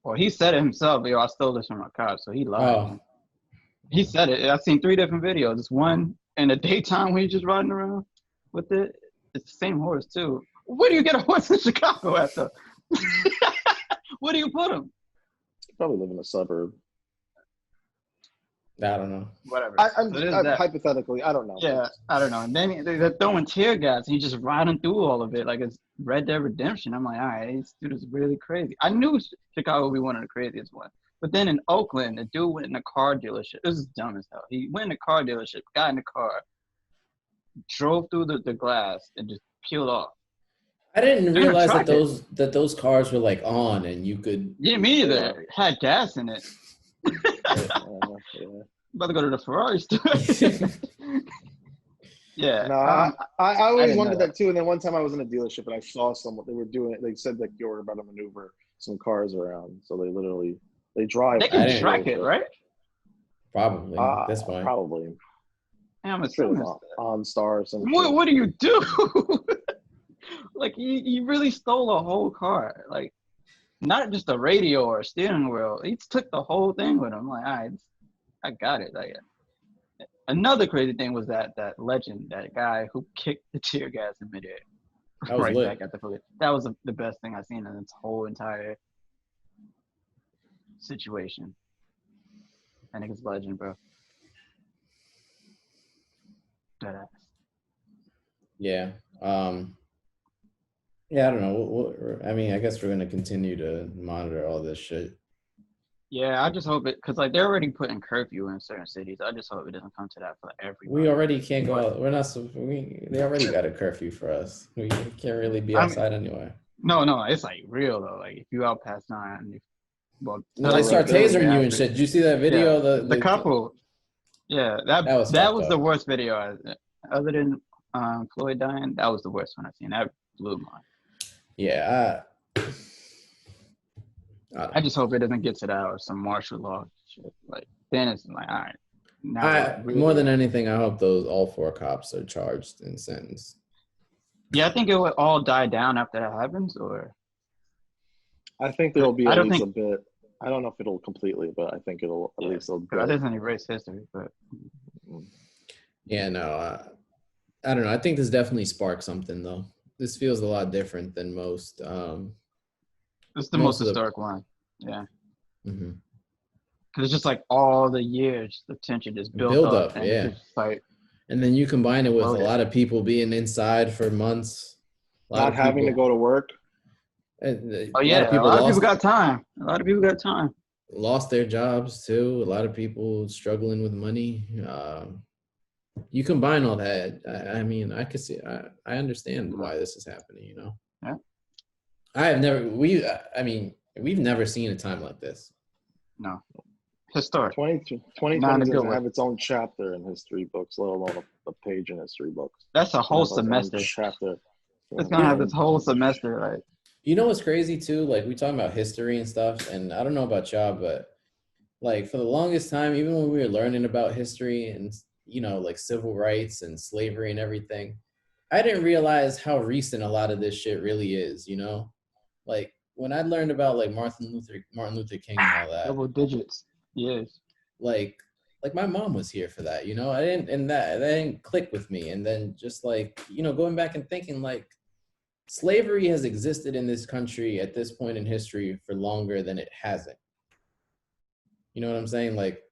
Well, he said it himself. Yo, I stole this from a cop, so he lied. Oh. He said it. I've seen 3 different videos. It's one in the daytime when he's just riding around with it. It's the same horse too. Where do you get a horse in Chicago at though? Where do you put him? Probably live in a suburb. I don't know. Whatever. I'm hypothetically, I don't know. Yeah, I don't know. And then they're throwing tear gas, and he's just riding through all of it like it's Red Dead Redemption. I'm like, all right, this dude is really crazy. I knew Chicago would be one of the craziest ones. But then in Oakland, the dude went in a car dealership. This is dumb as hell. He went in a car dealership, got in the car, drove through the glass, and just peeled off. I didn't realize that those cars were like on and you could. Yeah, me either. It had gas in it. Yeah. About to go to the Ferrari store. Yeah. No, I I always didn't know wondered that. that too. And then one time I was in a dealership and I saw someone, they were doing it. They said that you were about to maneuver some cars around. So they drive They through can I the didn't track it, dealership. right? probably at this point. Probably. I'm Yeah, I'm sure it assuming. was on Star or some shit. What do you do? Like he really stole a whole car. Like not just a radio or a steering wheel. He took the whole thing with him. Like, all right, I got it. Like another crazy thing was that legend, that guy who kicked the tear gas in midair, That was right back lit. at the police. That was the best thing I've seen in this whole entire situation. I think it's legend, bro. Deadass. Yeah. Yeah, I don't know. I mean, I guess we're gonna continue to monitor all this shit. Yeah, I just hope it, because like they're already putting curfew in certain cities. I just hope it doesn't come to that for everybody. We already can't go out. We're not. They already got a curfew for us. We can't really be I mean, outside anyway. no, it's like real though. Like if you out past 9, well, No, they start tasering you and shit. Did you see that Yeah, video? the couple. Yeah, that was that fucked was the up. worst video. Other than Floyd dying, that was the worst one I've seen. That blew my mind. Yeah. I just hope it doesn't get to that or some martial law shit. Like then it's like, all right, now we're really. More than anything, I hope all 4 cops are charged and sentenced. Yeah, I think it would all die down after that happens, or. I think there'll be I at don't least think. a bit. I don't know if it'll completely, but I think it'll at least a bit. That doesn't erase history, but. Yeah, no, I don't know. I think this definitely sparked something though. This feels a lot different than most. It's the most historic one. Yeah. Mm-hmm. Because it's just like all the years, the tension is built up, and yeah. it's just like. And then you combine it with Loaded. a lot of people being inside for months. Not having to go to work. Oh yeah, a lot of people got time. A lot of people got time. Lost their jobs too. A lot of people struggling with money. You combine all that. I mean, I could see. I understand why this is happening. You know. Yeah. I mean, we've never seen a time like this. No. Historic. 2020 doesn't have its own chapter in history books, let alone a page in history books. That's a whole semester. Chapter. It's gonna have this whole semester, like. You know what's crazy too? Like we talking about history and stuff, and I don't know about y'all, but like for the longest time, even when we were learning about history and like civil rights and slavery and everything, I didn't realize how recent a lot of this shit really is. You know, like when I learned about like Martin Luther King and all that, Double digits. Yes. Like my mom was here for that. That didn't click with me. And then just like going back and thinking like. Slavery has existed in this country at this point in history for longer than it hasn't. You know what I'm saying? Like,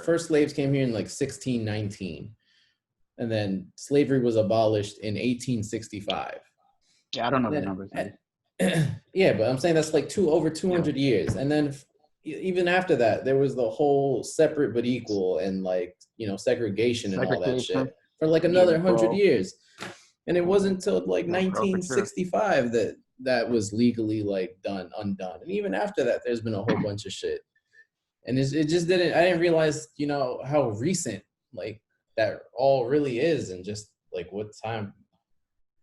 first slaves came here in like 1619, and then slavery was abolished in 1865. Yeah, I don't know the numbers. Yeah, but I'm saying that's like over 200 years, and then even after that, there was the whole separate but equal and like segregation and all that shit for like another 100 years. And it wasn't until like 1965 that was legally like undone. And even after that, there's been a whole bunch of shit. And it just I didn't realize, how recent like that all really is. And just like what time,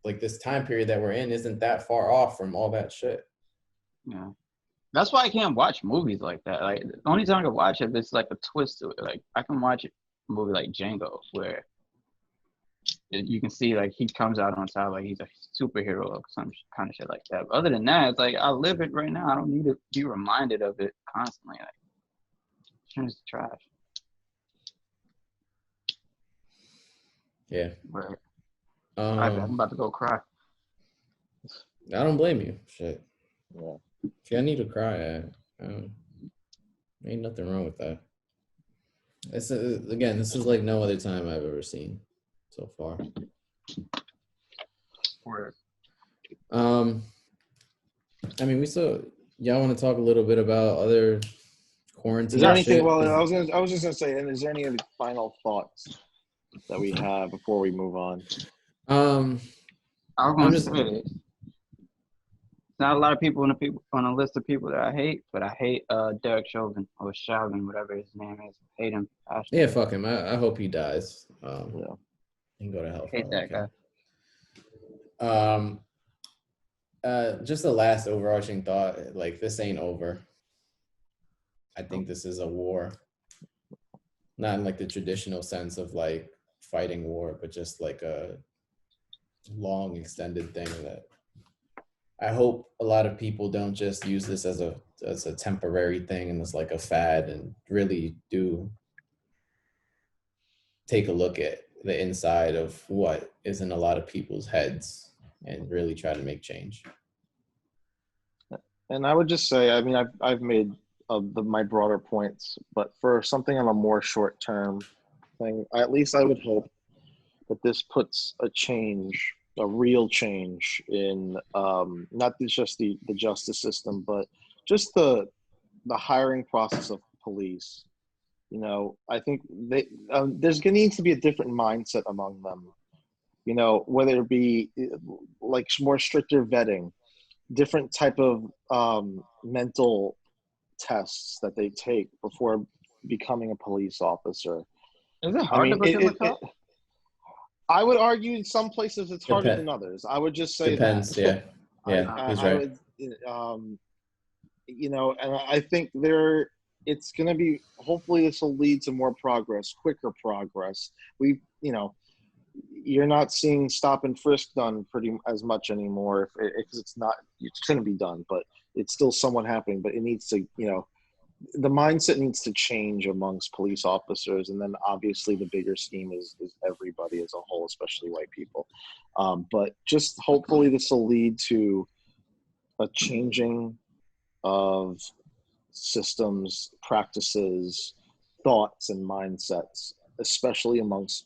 like this time period that we're in isn't that far off from all that shit. Yeah. That's why I can't watch movies like that. Like the only time I can watch it, it's like a twist to it. Like I can watch a movie like Django where you can see like he comes out on top like he's a superhero or some kind of shit like that. But other than that, it's like I live it right now. I don't need to be reminded of it constantly. Like it's the trash. Yeah. Right. I'm about to go cry. I don't blame you. Shit. Yeah. If I need to cry, ain't nothing wrong with that. This is like no other time I've ever seen so far. Word. I mean, y'all want to talk a little bit about other quarantine? Is there anything? shit? Well, I was just gonna say, and is there any final thoughts that we have before we move on? I was gonna say, not a lot of people on a list of people that I hate, but I hate Derek Chauvin or Chauvin, whatever his name is. I hate him. Yeah, fuck him. I hope he dies. Yeah. He can go to hell for Hate all I that care. guy. Just the last overarching thought, like this ain't over. I think this is a war. Not in like the traditional sense of like fighting war, but just like a long extended thing that I hope a lot of people don't just use this as a temporary thing and it's like a fad, and really do take a look at the inside of what is in a lot of people's heads and really try to make change. And I would just say, I mean, I've made my broader points, but for something on a more short term thing, at least I would hope that this puts a change, a real change in not just the justice system, but just the hiring process of police. You know, I think there's going to need to be a different mindset among them. You know, whether it be like more stricter vetting, different type of mental tests that they take before becoming a police officer. Is it I hard to mean, become a cop? I would argue in some places it's harder than Dep- others. I would just say Depends, that. yeah. Yeah, he's I right. would, you know, and I think it's going to be, hopefully this will lead to more progress, quicker progress. You know, you're not seeing stop and frisk done pretty as much anymore because it's going to be done, but it's still somewhat happening, but it needs to, you know, the mindset needs to change amongst police officers. And then obviously the bigger scheme is everybody as a whole, especially white people. But just hopefully this will lead to a changing of systems, practices, thoughts, and mindsets, especially amongst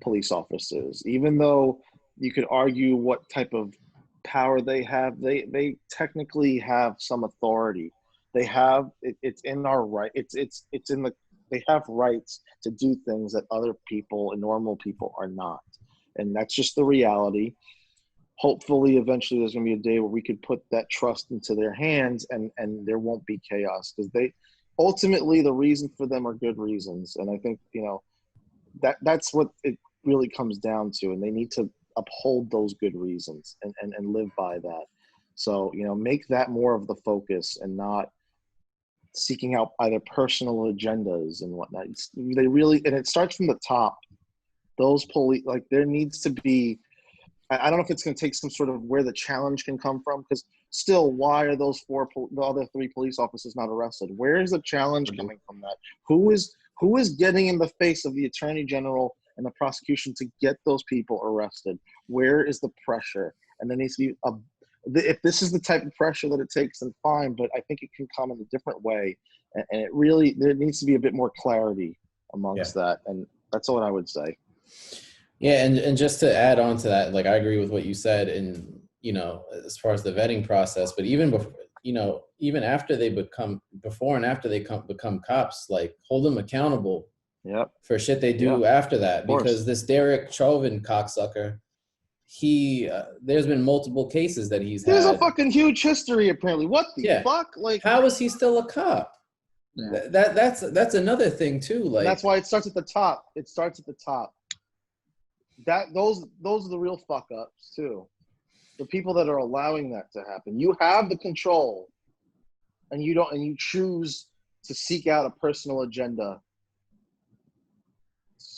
police officers. Even though you could argue what type of power they have, they technically have some authority. They have it's in our right. It's in the they have rights to do things that other people and normal people are not, and that's just the reality. Hopefully eventually there's going to be a day where we could put that trust into their hands, and there won't be chaos, because they ultimately, the reason for them are good reasons. And I think, you know, that's what it really comes down to, and they need to uphold those good reasons and live by that. So, you know, make that more of the focus and not seeking out either personal agendas and whatnot. They really, and it starts from the top. Those police, like, there needs to be, I don't know if it's going to take some sort of where the challenge can come from, because still, why are those the other 3 police officers not arrested? Where is the challenge coming from that? Who is getting in the face of the attorney general and the prosecution to get those people arrested? Where is the pressure? And there needs to be if this is the type of pressure that it takes, then fine, but I think it can come in a different way. And it really, there needs to be a bit more clarity amongst that. And that's what I would say. Yeah, and just to add on to that, like, I agree with what you said, and, you know, as far as the vetting process, but even before, you know, even after they before and after they become cops, like, hold them accountable for shit they do after that, because this Derek Chauvin cocksucker, there's been multiple cases that he's There's had. a fucking huge history, apparently. What the fuck? Like, how is he still a cop? Yeah. That's another thing too. Like, that's why it starts at the top. It starts at the top. Those are the real fuck ups too. The people that are allowing that to happen. You have the control, and you don't, and you choose to seek out a personal agenda.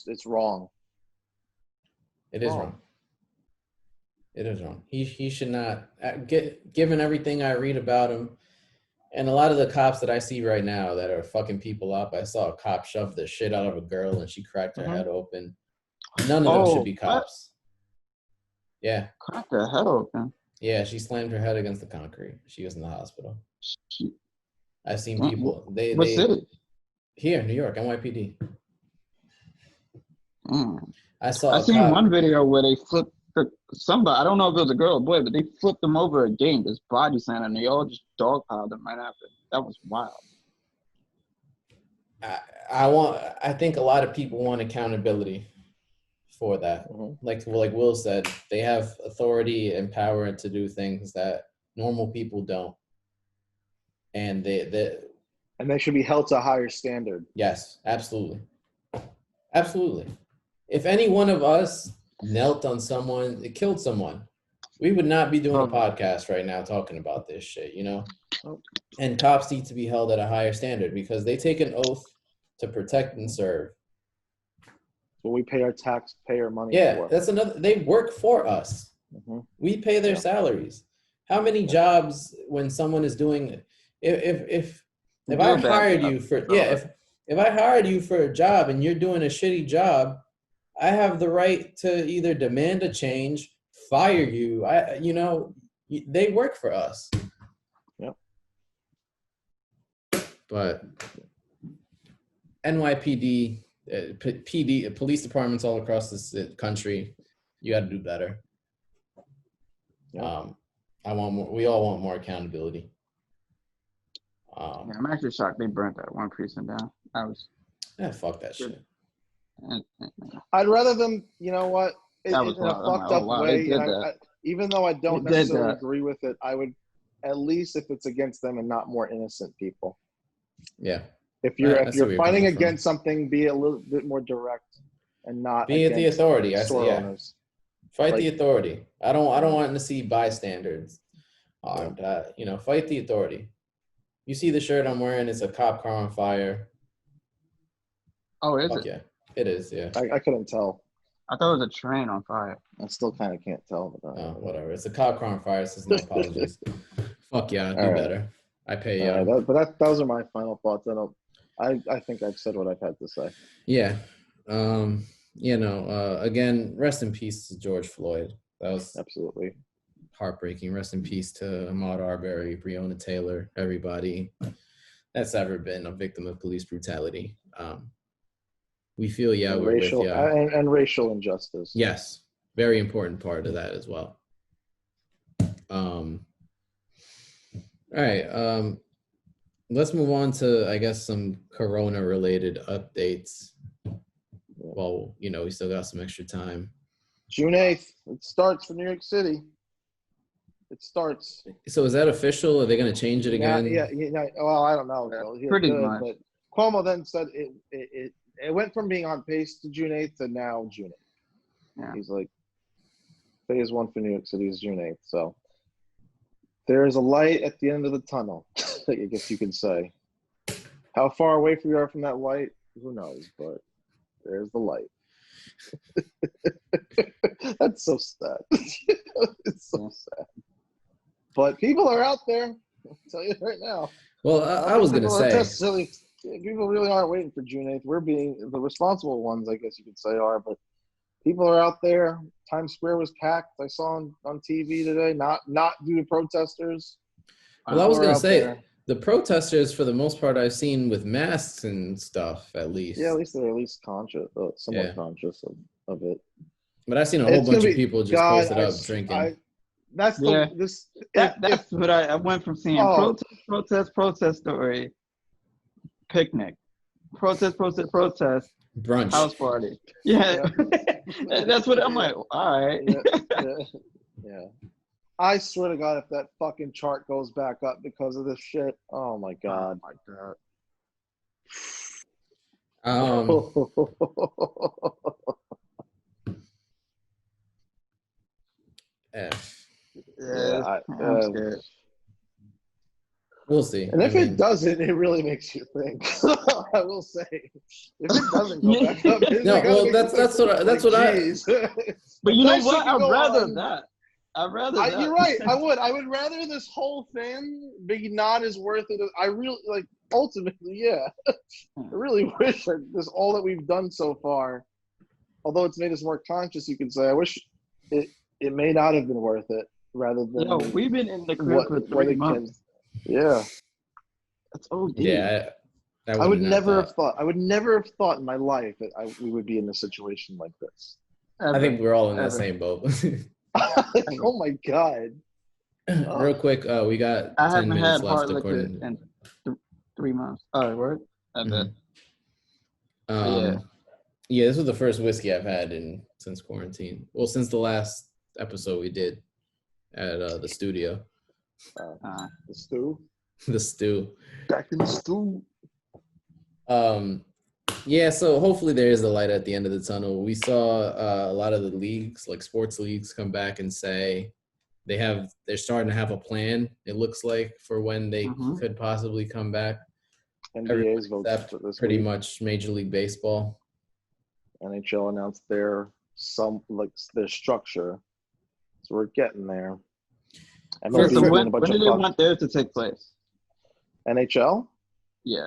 It's wrong. It is wrong. It is wrong. He should not given everything I read about him, and a lot of the cops that I see right now that are fucking people up. I saw a cop shove the shit out of a girl and she cracked her head open. None of them should be cops. What? Yeah. Cracked her head open. Yeah, she slammed her head against the concrete. She was in the hospital. I've seen people. What city? Here, New York, NYPD. I seen one video where they flipped somebody. I don't know if it was a girl or boy, but they flipped them over again, this body slam, and they all just dogpiled them right after. That was wild. I think a lot of people want accountability for that. Like Will said, they have authority and power to do things that normal people don't, and they should be held to a higher standard. Yes, absolutely. If any one of us knelt on someone, it killed someone, we would not be doing a podcast right now talking about this shit, you know? And cops need to be held at a higher standard because they take an oath to protect and serve. What we pay our taxpayer money Yeah, for. that's another, they work for us. We pay their salaries. How many jobs when someone is doing, if I hired you for, if I hired you for a job and you're doing a shitty job, I have the right to either demand a change, fire you. They work for us. Yep. But NYPD, police departments all across this country, you got to do better. Yep. I want more. We all want more accountability. I'm actually shocked they burnt that one precinct down. Fuck that shit. I'd rather them, you know what, in a fucked up way. Even though I don't necessarily agree with it, I would, at least if it's against them and not more innocent people. Yeah. If you're fighting against something, be a little bit more direct and not be the authority. I say, owners. Fight the authority. I don't want to see bystanders armed. Fight the authority. You see the shirt I'm wearing? It's a cop car on fire. Oh, is it? Yeah, it is. Yeah. I couldn't tell. I thought it was a train on fire. I still kind of can't tell. Whatever. It's a cop car on fire. So no apologies. Fuck yeah, do better. I pay you. Those are my final thoughts. I think I've said what I've had to say. Yeah. Again, rest in peace to George Floyd. That was absolutely heartbreaking. Rest in peace to Ahmaud Arbery, Breonna Taylor, everybody that's ever been a victim of police brutality. We feel we're with you. And racial injustice. Yes, very important part of that as well. All right. Let's move on to, I guess, some Corona-related updates. Well, we still got some extra time. June 8th, it starts for New York City. It starts. So is that official? Are they going to change it again? Yeah. Well, I don't know. Pretty much. But Cuomo then said it went from being on pace to June 8th to now June 8th. Yeah. He's like, phase 1 for New York City is June 8th. So there is a light at the end of the tunnel, I guess you can say. How far away we are from that light, who knows? But there's the light. That's so sad. It's so sad. But people are out there. I'll tell you right now. Well, I was going to say. People really aren't waiting for June 8th. We're being the responsible ones, I guess you could say, are. But people are out there. Times Square was packed. I saw on TV today. Not due to protesters. Well, I was going to say, the protesters, for the most part, I've seen with masks and stuff, at least. Yeah, at least they're conscious, somewhat conscious of it. But I've seen a whole bunch of people just posted up drinking. That's what I went from seeing protest story, picnic, protest, brunch, house party. Yeah. That's what I'm like. All right. Yeah. I swear to God, if that fucking chart goes back up because of this shit, oh my God. I'm scared. We'll see. And if it doesn't, it really makes you think. I will say, if it doesn't go back up, that's what I. But you know what? I'd rather that. You're right. I would rather this whole thing be not as worth it. I really ultimately, yeah. I really wish this all that we've done so far, although it's made us more conscious, you could say. I wish it may not have been worth it. Rather than we've been in the crib for 3 months. Yeah, that's OD. Yeah, I would never have thought. I would never have thought in my life that we would be in a situation like this. I think we're all in that same boat. Oh my God! Real quick, we got 10 minutes left. In 3 months. Oh, word. I bet. Yeah, this was the first whiskey I've had since quarantine. Well, since the last episode we did at the studio. The stew. The stew. Back in the stew. Yeah, so hopefully there is a light at the end of the tunnel. We saw a lot of the leagues, like sports leagues, come back and say they're starting to have a plan. It looks like for when they Hmm. could possibly come back. Everyone NBA's votes except for this pretty week. much Major League Baseball. NHL announced their structure. So we're getting there. Yeah, MLB so is when doing a bunch when of do they want theirs to take place? NHL. Yeah.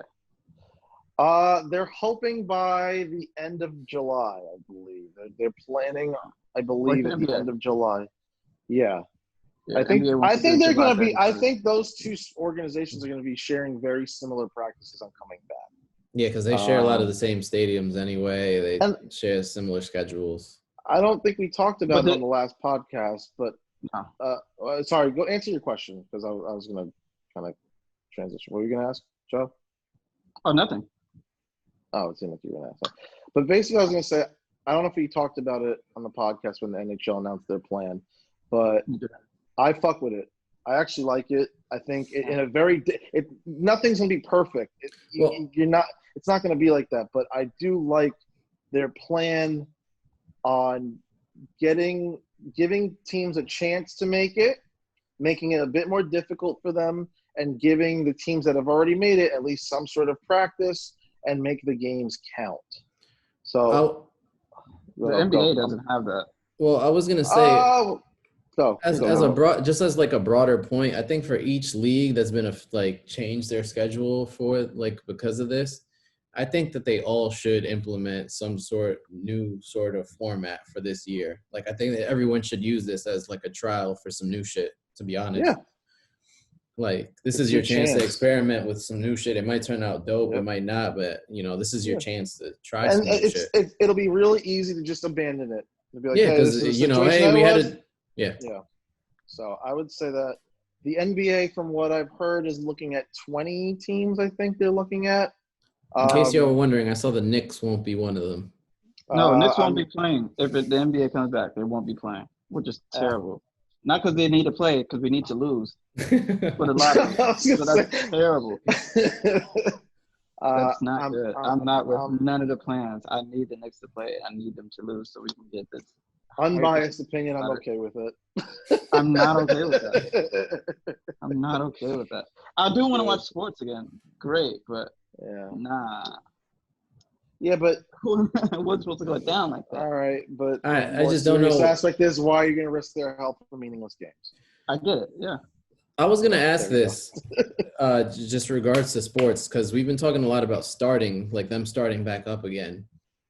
They're hoping by the end of July, I believe. They're planning, I Like believe, the at the NBA. end of July. Yeah. Yeah, I think NBA wants to do it they're July gonna be. I 31st. think those two organizations are gonna be sharing very similar practices on coming back. Yeah, because they share a lot of the Um, same stadiums anyway. They and share similar schedules. I don't think we talked about But it on the last podcast, but no. sorry, go answer your question because I was gonna kind of transition. What were you gonna ask, Joe? Oh, nothing. Oh, it seemed like you were gonna ask that. But basically, I was gonna say I don't know if we talked about it on the podcast when the NHL announced their plan, but I fuck with it. I actually like it. I think in a nothing's gonna be perfect. Well, You're not. It's not gonna be like that. But I do like their plan on giving teams a chance to make it, making it a bit more difficult for them, and giving the teams that have already made it at least some sort of practice and make the games count. So, I The go. NBA doesn't have that. I was gonna say Oh, go. as a broad, just as like a broader point, I think for each league that's been changed their schedule for it, like because of this, I think that they all should implement some new sort of format for this year. Like I think that everyone should use this as like a trial for some new shit, to be honest. Yeah. Like this It's is your your chance to chance. experiment with some new shit. It might turn out dope, it Yep. might not, but this is your Yeah. chance to try And some new shit. it'll be really easy to just abandon it. It'll be like, Yeah, hey, because this is the situation hey, I we had was. a yeah. Yeah. So I would say that the NBA, from what I've heard, is looking at 20 teams. I think they're looking at. In case you were wondering, I saw the Knicks won't be one of them. No, Knicks won't I'm be playing. If the NBA comes back, they won't be playing, which is uh, terrible. Not because they need to play, because we need to lose. But a lot I of was so gonna that's terrible. say. That's not good. I'm not with I'm none of the plans. I need the Knicks to play. I need them to lose so we can get this. unbiased opinion. I'm okay with it. I'm not okay with that. I'm not okay with that. I do want to watch sports again. Great, but Yeah. nah. Yeah, but What's supposed to go down like that? all right, but I the more just don't serious know. aspect is why you're going to risk their health for meaningless games. I get it. Yeah. I was gonna ask There we go. this, just regards to sports, because we've been talking a lot about them starting back up again.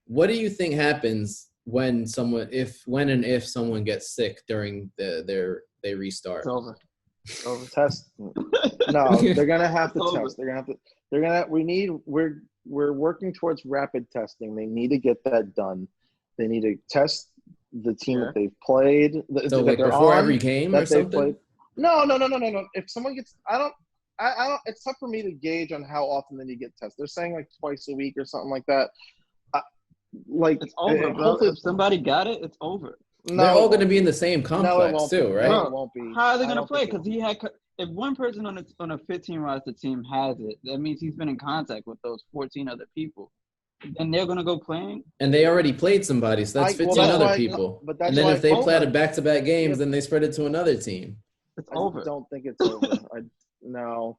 What do you think happens when and if someone gets sick during they restart? It's over. It's over. Test. No, they're gonna have to It's over. test. They're gonna. We're working towards rapid testing. They need to get that done. They need to test the team Yeah. that they've played. So that like they're before on, every game that or they've something? played. No. If someone gets, I don't. It's tough for me to gauge on how often they need to get tested. They're saying like twice a week or something like that. It's over, bro. If somebody got it, it's over. They're all going to be in the same complex too, right? No, it won't be. How are they going to play? Because if one person on a 15 roster team has it, that means he's been in contact with those 14 other people. And they're going to go playing? And they already played somebody, so that's 15 other people. But that's and then if they played played back-to-back games, then they spread it to another team. It's over. I don't think it's over. No.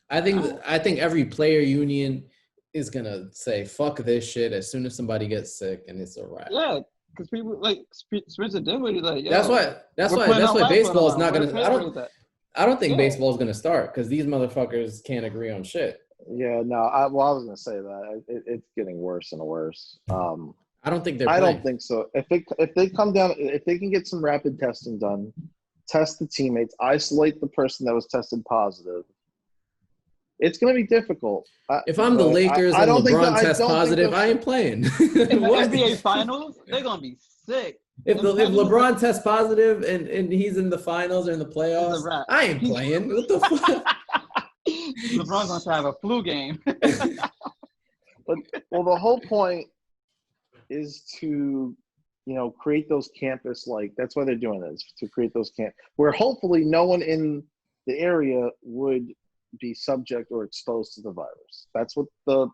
I think every player union is gonna say fuck this shit as soon as somebody gets sick, and it's a wrap. Yeah, because people like Spencer Dinwiddie, like that's why baseball is not gonna. I don't think baseball is gonna start because these motherfuckers can't agree on shit. Yeah, no. I was gonna say that it's getting worse and worse. I don't think they're. I don't think so. If they come down, if they can get some rapid testing done, test the teammates, isolate the person that was tested positive. It's going to be difficult. If I'm the Lakers and LeBron tests positive, I ain't playing. In the NBA Finals, they're going to be sick. If LeBron tests positive and he's in the finals or in the playoffs, I ain't playing. What the fuck? LeBron's going to have a flu game. But the whole point is to, create those campus, that's why they're doing this, to create those where hopefully no one in the area would be subject or exposed to the virus. That's what the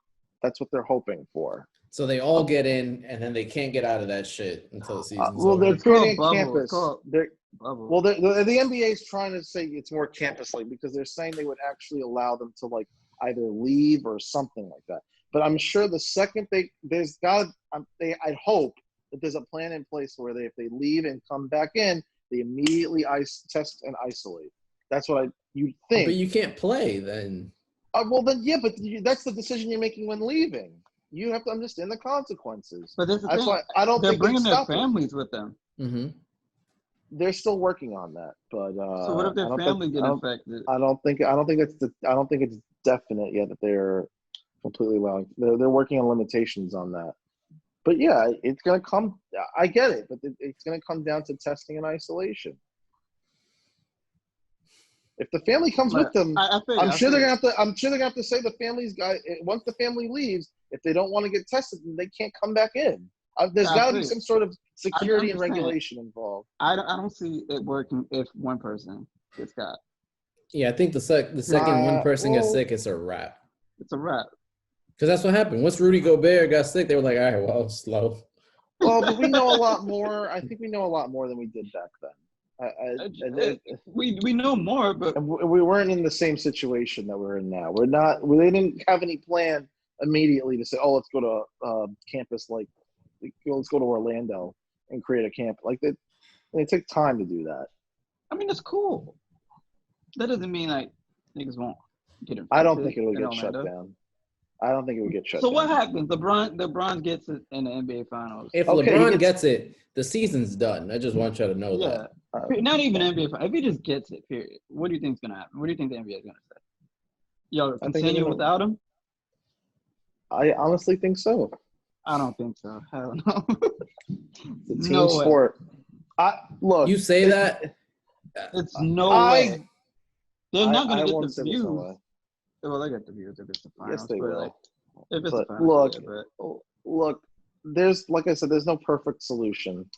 That's what they're hoping for. So they all get in, and then they can't get out of that shit until the season's Well, they're over. It's called creating a bubble. campus. It's called They're bubble. well, the NBA is trying to say it's more campus-like because they're saying they would actually allow them to like either leave or something like that. But I'm sure the second I'd hope that there's a plan in place where if they leave and come back in, they immediately test and isolate. That's what you think. But you can't play then. Well, then, yeah, but that's the decision you're making when leaving. You have to understand the consequences. But this is the That's thing. why I don't They're think bringing they their stop it. families with them. Mm-hmm. They're still working on that, but So what if their family get infected? I don't think it's definite yet that they're completely allowing. They're working on limitations on that. But yeah, it's gonna come. I get it, but it's gonna come down to testing and isolation. If the family comes with them, I'm sure they're gonna have to say the family's guy. Once the family leaves, if they don't want to get tested, then they can't come back in. There's got to be some sort of security and regulation involved. I don't see it working if one person gets got. Yeah, I think the second one person gets sick, it's a wrap. It's a wrap. Because that's what happened. Once Rudy Gobert got sick, they were like, all right, well, slow. Well, but we know a lot more. I think we know a lot more than we did back then. We know more, but we weren't in the same situation that we're in now. They didn't have any plan immediately to say, oh, let's go to campus let's go to Orlando and create a camp like that. It took time to do that. I mean, it's cool. That doesn't mean like niggas won't get infected. I don't think it will get shut down. I don't think it would get shut down. So what happens? LeBron gets it in the NBA Finals. If LeBron gets it, the season's done. I just want you to know that. Not even NBA Finals. If he just gets it, period. What do you think's gonna happen? What do you think the NBA is gonna say? Yo, continue without him? I honestly think so. I don't think so. Hell no. It's a team sport. Look, you say that. It's no way. They're not gonna get the views. Well, they get the views if it's the finals. Yes, they will. If it's the finals, look. There's, like I said, there's no perfect solution.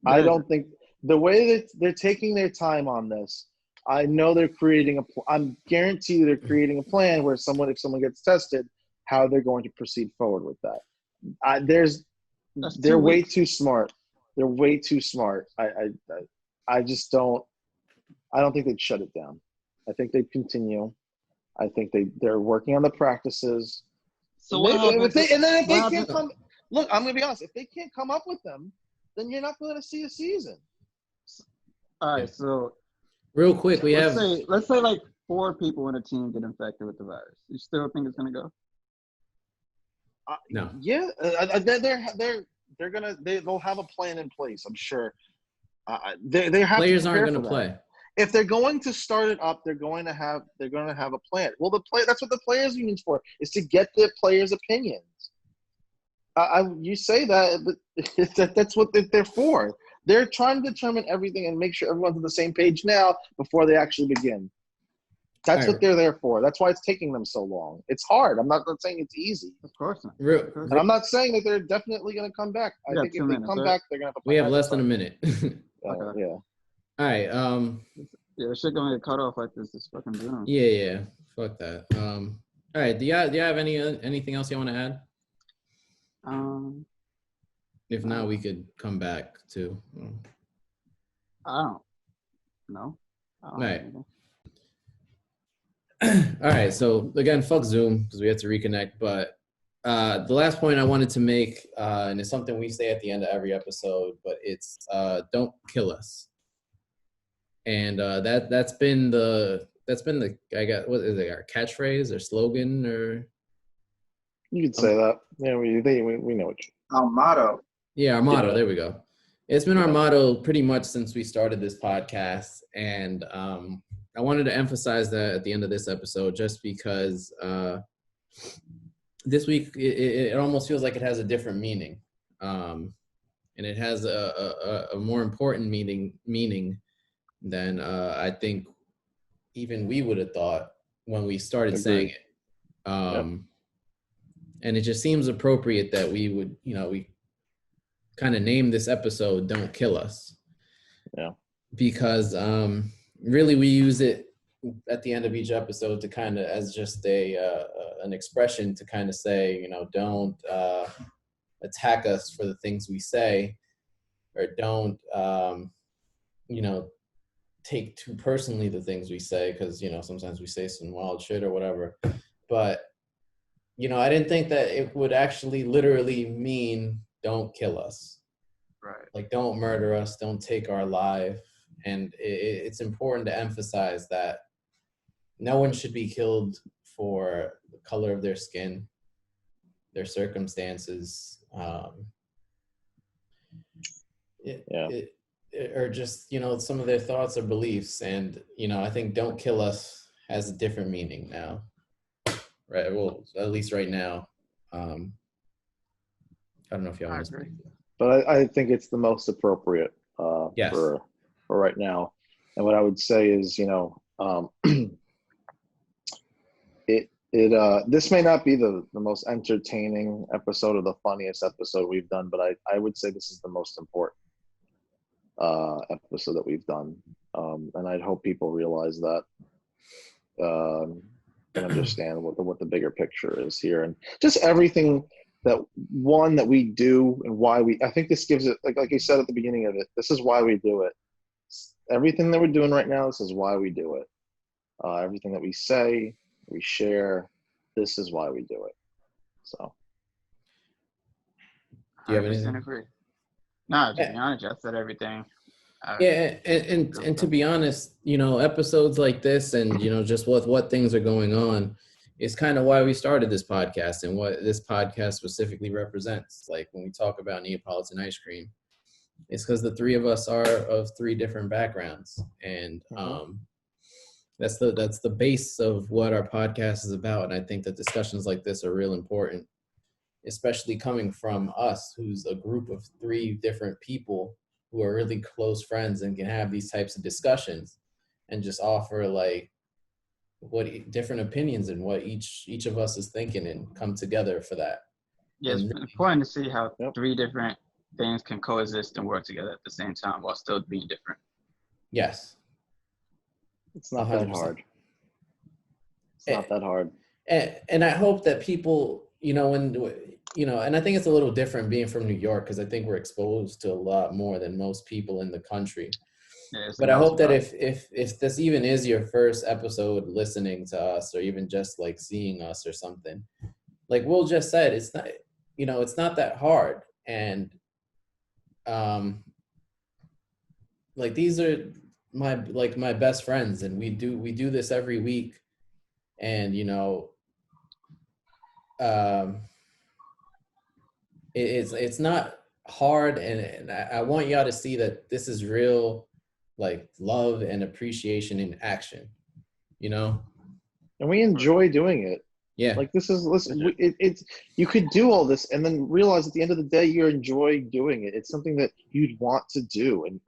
I There's- don't think the way that they're taking their time on this. I know they're creating I'm guaranteed they're creating a plan where if someone gets tested, how they're going to proceed forward with that. They're way too smart. They're way too smart. I just don't. I don't think they'd shut it down. I think they'd continue. I think they're working on the practices. So if they can't come, look, I'm gonna be honest. If they can't come up with them, then you're not going to see a season. All right, so real quick, let's say like 4 people in a team get infected with the virus. You still think it's gonna go? No. Yeah, they'll have a plan in place. I'm sure. They have players to aren't going to play. If they're going to start it up, they're going to have a plan. Well, that's what the players' union's for, is to get the players' opinions. You say that, but that's what they're for. They're trying to determine everything and make sure everyone's on the same page now before they actually begin. That's what they're there for. That's why it's taking them so long. It's hard. I'm not saying it's easy. Of course not. And I'm not saying that they're definitely going to come back. I think if they come back, they're going to have to We have less than a minute. Okay. Yeah. All right. Yeah, shit gonna get cut off like this fucking Zoom. Yeah. Fuck that. All right. Do you have anything else you want to add? If not, we could come back to. I don't know. All right. All right. So again, fuck Zoom because we have to reconnect. But the last point I wanted to make, and it's something we say at the end of every episode, but it's don't kill us. And that's been the what is it, our catchphrase or slogan or? You could say that. Yeah, we know what our motto. Yeah, our motto. There we go. It's been our motto pretty much since we started this podcast, and I wanted to emphasize that at the end of this episode, just because this week it almost feels like it has a different meaning, and it has a more important meaning than I think even we would have thought when we started saying it. And it just seems appropriate that we would, we kind of name this episode "Don't Kill Us." Yeah. Because really we use it at the end of each episode to kind of, as just an expression to kind of say, don't attack us for the things we say, or don't take too personally the things we say, because sometimes we say some wild shit or whatever. But I didn't think that it would actually literally mean don't kill us. Right. Like, don't murder us, don't take our life. And it's important to emphasize that no one should be killed for the color of their skin, their circumstances, or just some of their thoughts or beliefs. And I think "don't kill us" has a different meaning now, right? Well, at least right now. I don't know if y'all want to speak. But I think it's the most appropriate Yes. for right now. And what I would say is, this may not be the most entertaining episode or the funniest episode we've done, but I would say this is the most important episode that we've done. And I'd hope people realize that and understand what the bigger picture is here, and just everything that we do and why I think this gives it, like you said at the beginning of it, this is why we do it. Everything that we're doing right now, this is why we do it. Everything that we say, we share, this is why we do it. So. Do you have anything? Agree. No, to be honest, I said everything. Yeah, and to be honest, episodes like this and, just with what things are going on is kind of why we started this podcast and what this podcast specifically represents. Like when we talk about Neapolitan ice cream, it's because the three of us are of three different backgrounds. And that's the base of what our podcast is about. And I think that discussions like this are real important, especially coming from us, who's a group of three different people who are really close friends and can have these types of discussions and just offer like different opinions and what each of us is thinking and come together for that. Yeah, it's important to see how three different things can coexist and work together at the same time while still being different. Yes. It's not 100%. That hard. It's not that hard. And I hope that people, and I think it's a little different being from New York, because I think we're exposed to a lot more than most people in the country. Yeah, but I hope that if this even is your first episode listening to us, or even just like seeing us or something, like Will just said, it's not, it's not that hard. And like these are my best friends, and we do this every week. And it's not hard, and I want y'all to see that this is real, like love and appreciation in action, and we enjoy doing it. Yeah, like this is, listen, it's you could do all this and then realize at the end of the day you enjoy doing it. It's something that you'd want to do and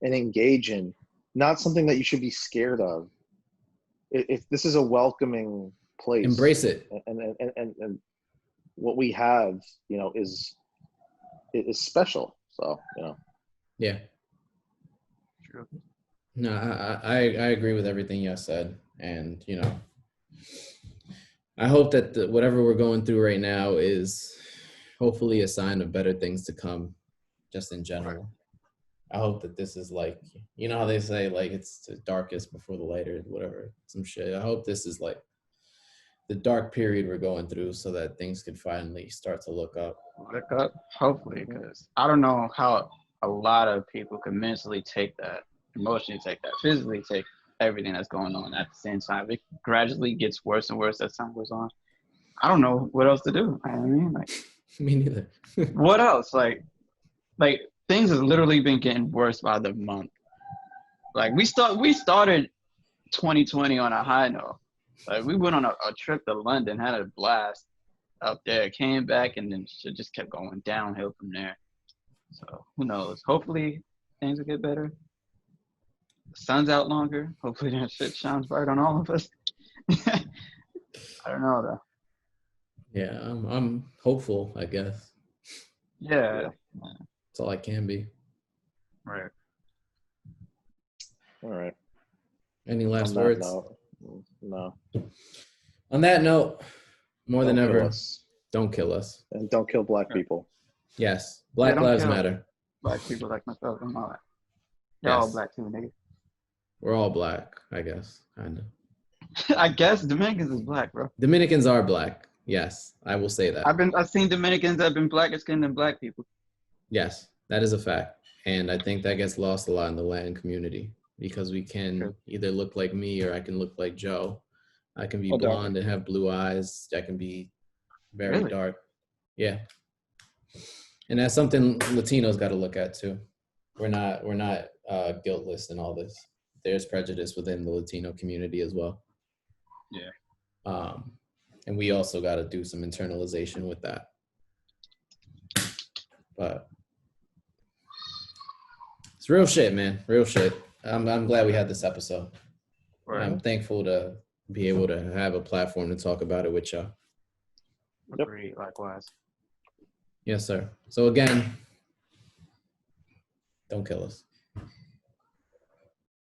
engage in, not something that you should be scared of. If this is a welcoming place, embrace it. And what we have, is special. So, Yeah. True. No, I agree with everything you said. And, I hope that whatever we're going through right now is hopefully a sign of better things to come, just in general. I hope that this is like, how they say, like, it's the darkest before the light or whatever, some shit. I hope this is like the dark period we're going through, so that things could finally start to look up. Hopefully, because I don't know how a lot of people can mentally take that, emotionally take that, physically take everything that's going on at the same time. It gradually gets worse and worse as time goes on. I don't know what else to do. I mean, like, me neither. What else? Like things have literally been getting worse by the month. Like we started 2020 on a high note. Like we went on a trip to London, had a blast up there, came back, and then shit just kept going downhill from there. So who knows? Hopefully things will get better. The sun's out longer. Hopefully that shit shines bright on all of us. I don't know though. Yeah, I'm hopeful, I guess. Yeah. That's all I can be. Right. All right. Any last On that words? note, no. On that note, more than Don't kill ever, us. don't kill us. And don't kill black people. Yes, Yeah, Black don't Lives kill Matter. black people like myself and all that. Y'all all Yes, black too, nigga. we're all black, I guess. Kind of. I guess Dominicans is black, bro. Dominicans are black. Yes, I will say that. I've seen Dominicans that have been blacker skinned than black people. Yes, that is a fact. And I think that gets lost a lot in the Latin community because we can True. either look like me or I can look like Joe. I can be Or darker. blonde and have blue eyes. I can be very Really? dark. Yeah. And that's something Latinos got to look at too. We're not guiltless in all this. There's prejudice within the Latino community as well. Yeah. And we also got to do some internalization with that. But it's real shit, man. Real shit. I'm glad we had this episode. Right. I'm thankful to be able to have a platform to talk about it with y'all. Yep. Agreed, likewise. Yes, sir. So again, don't kill us.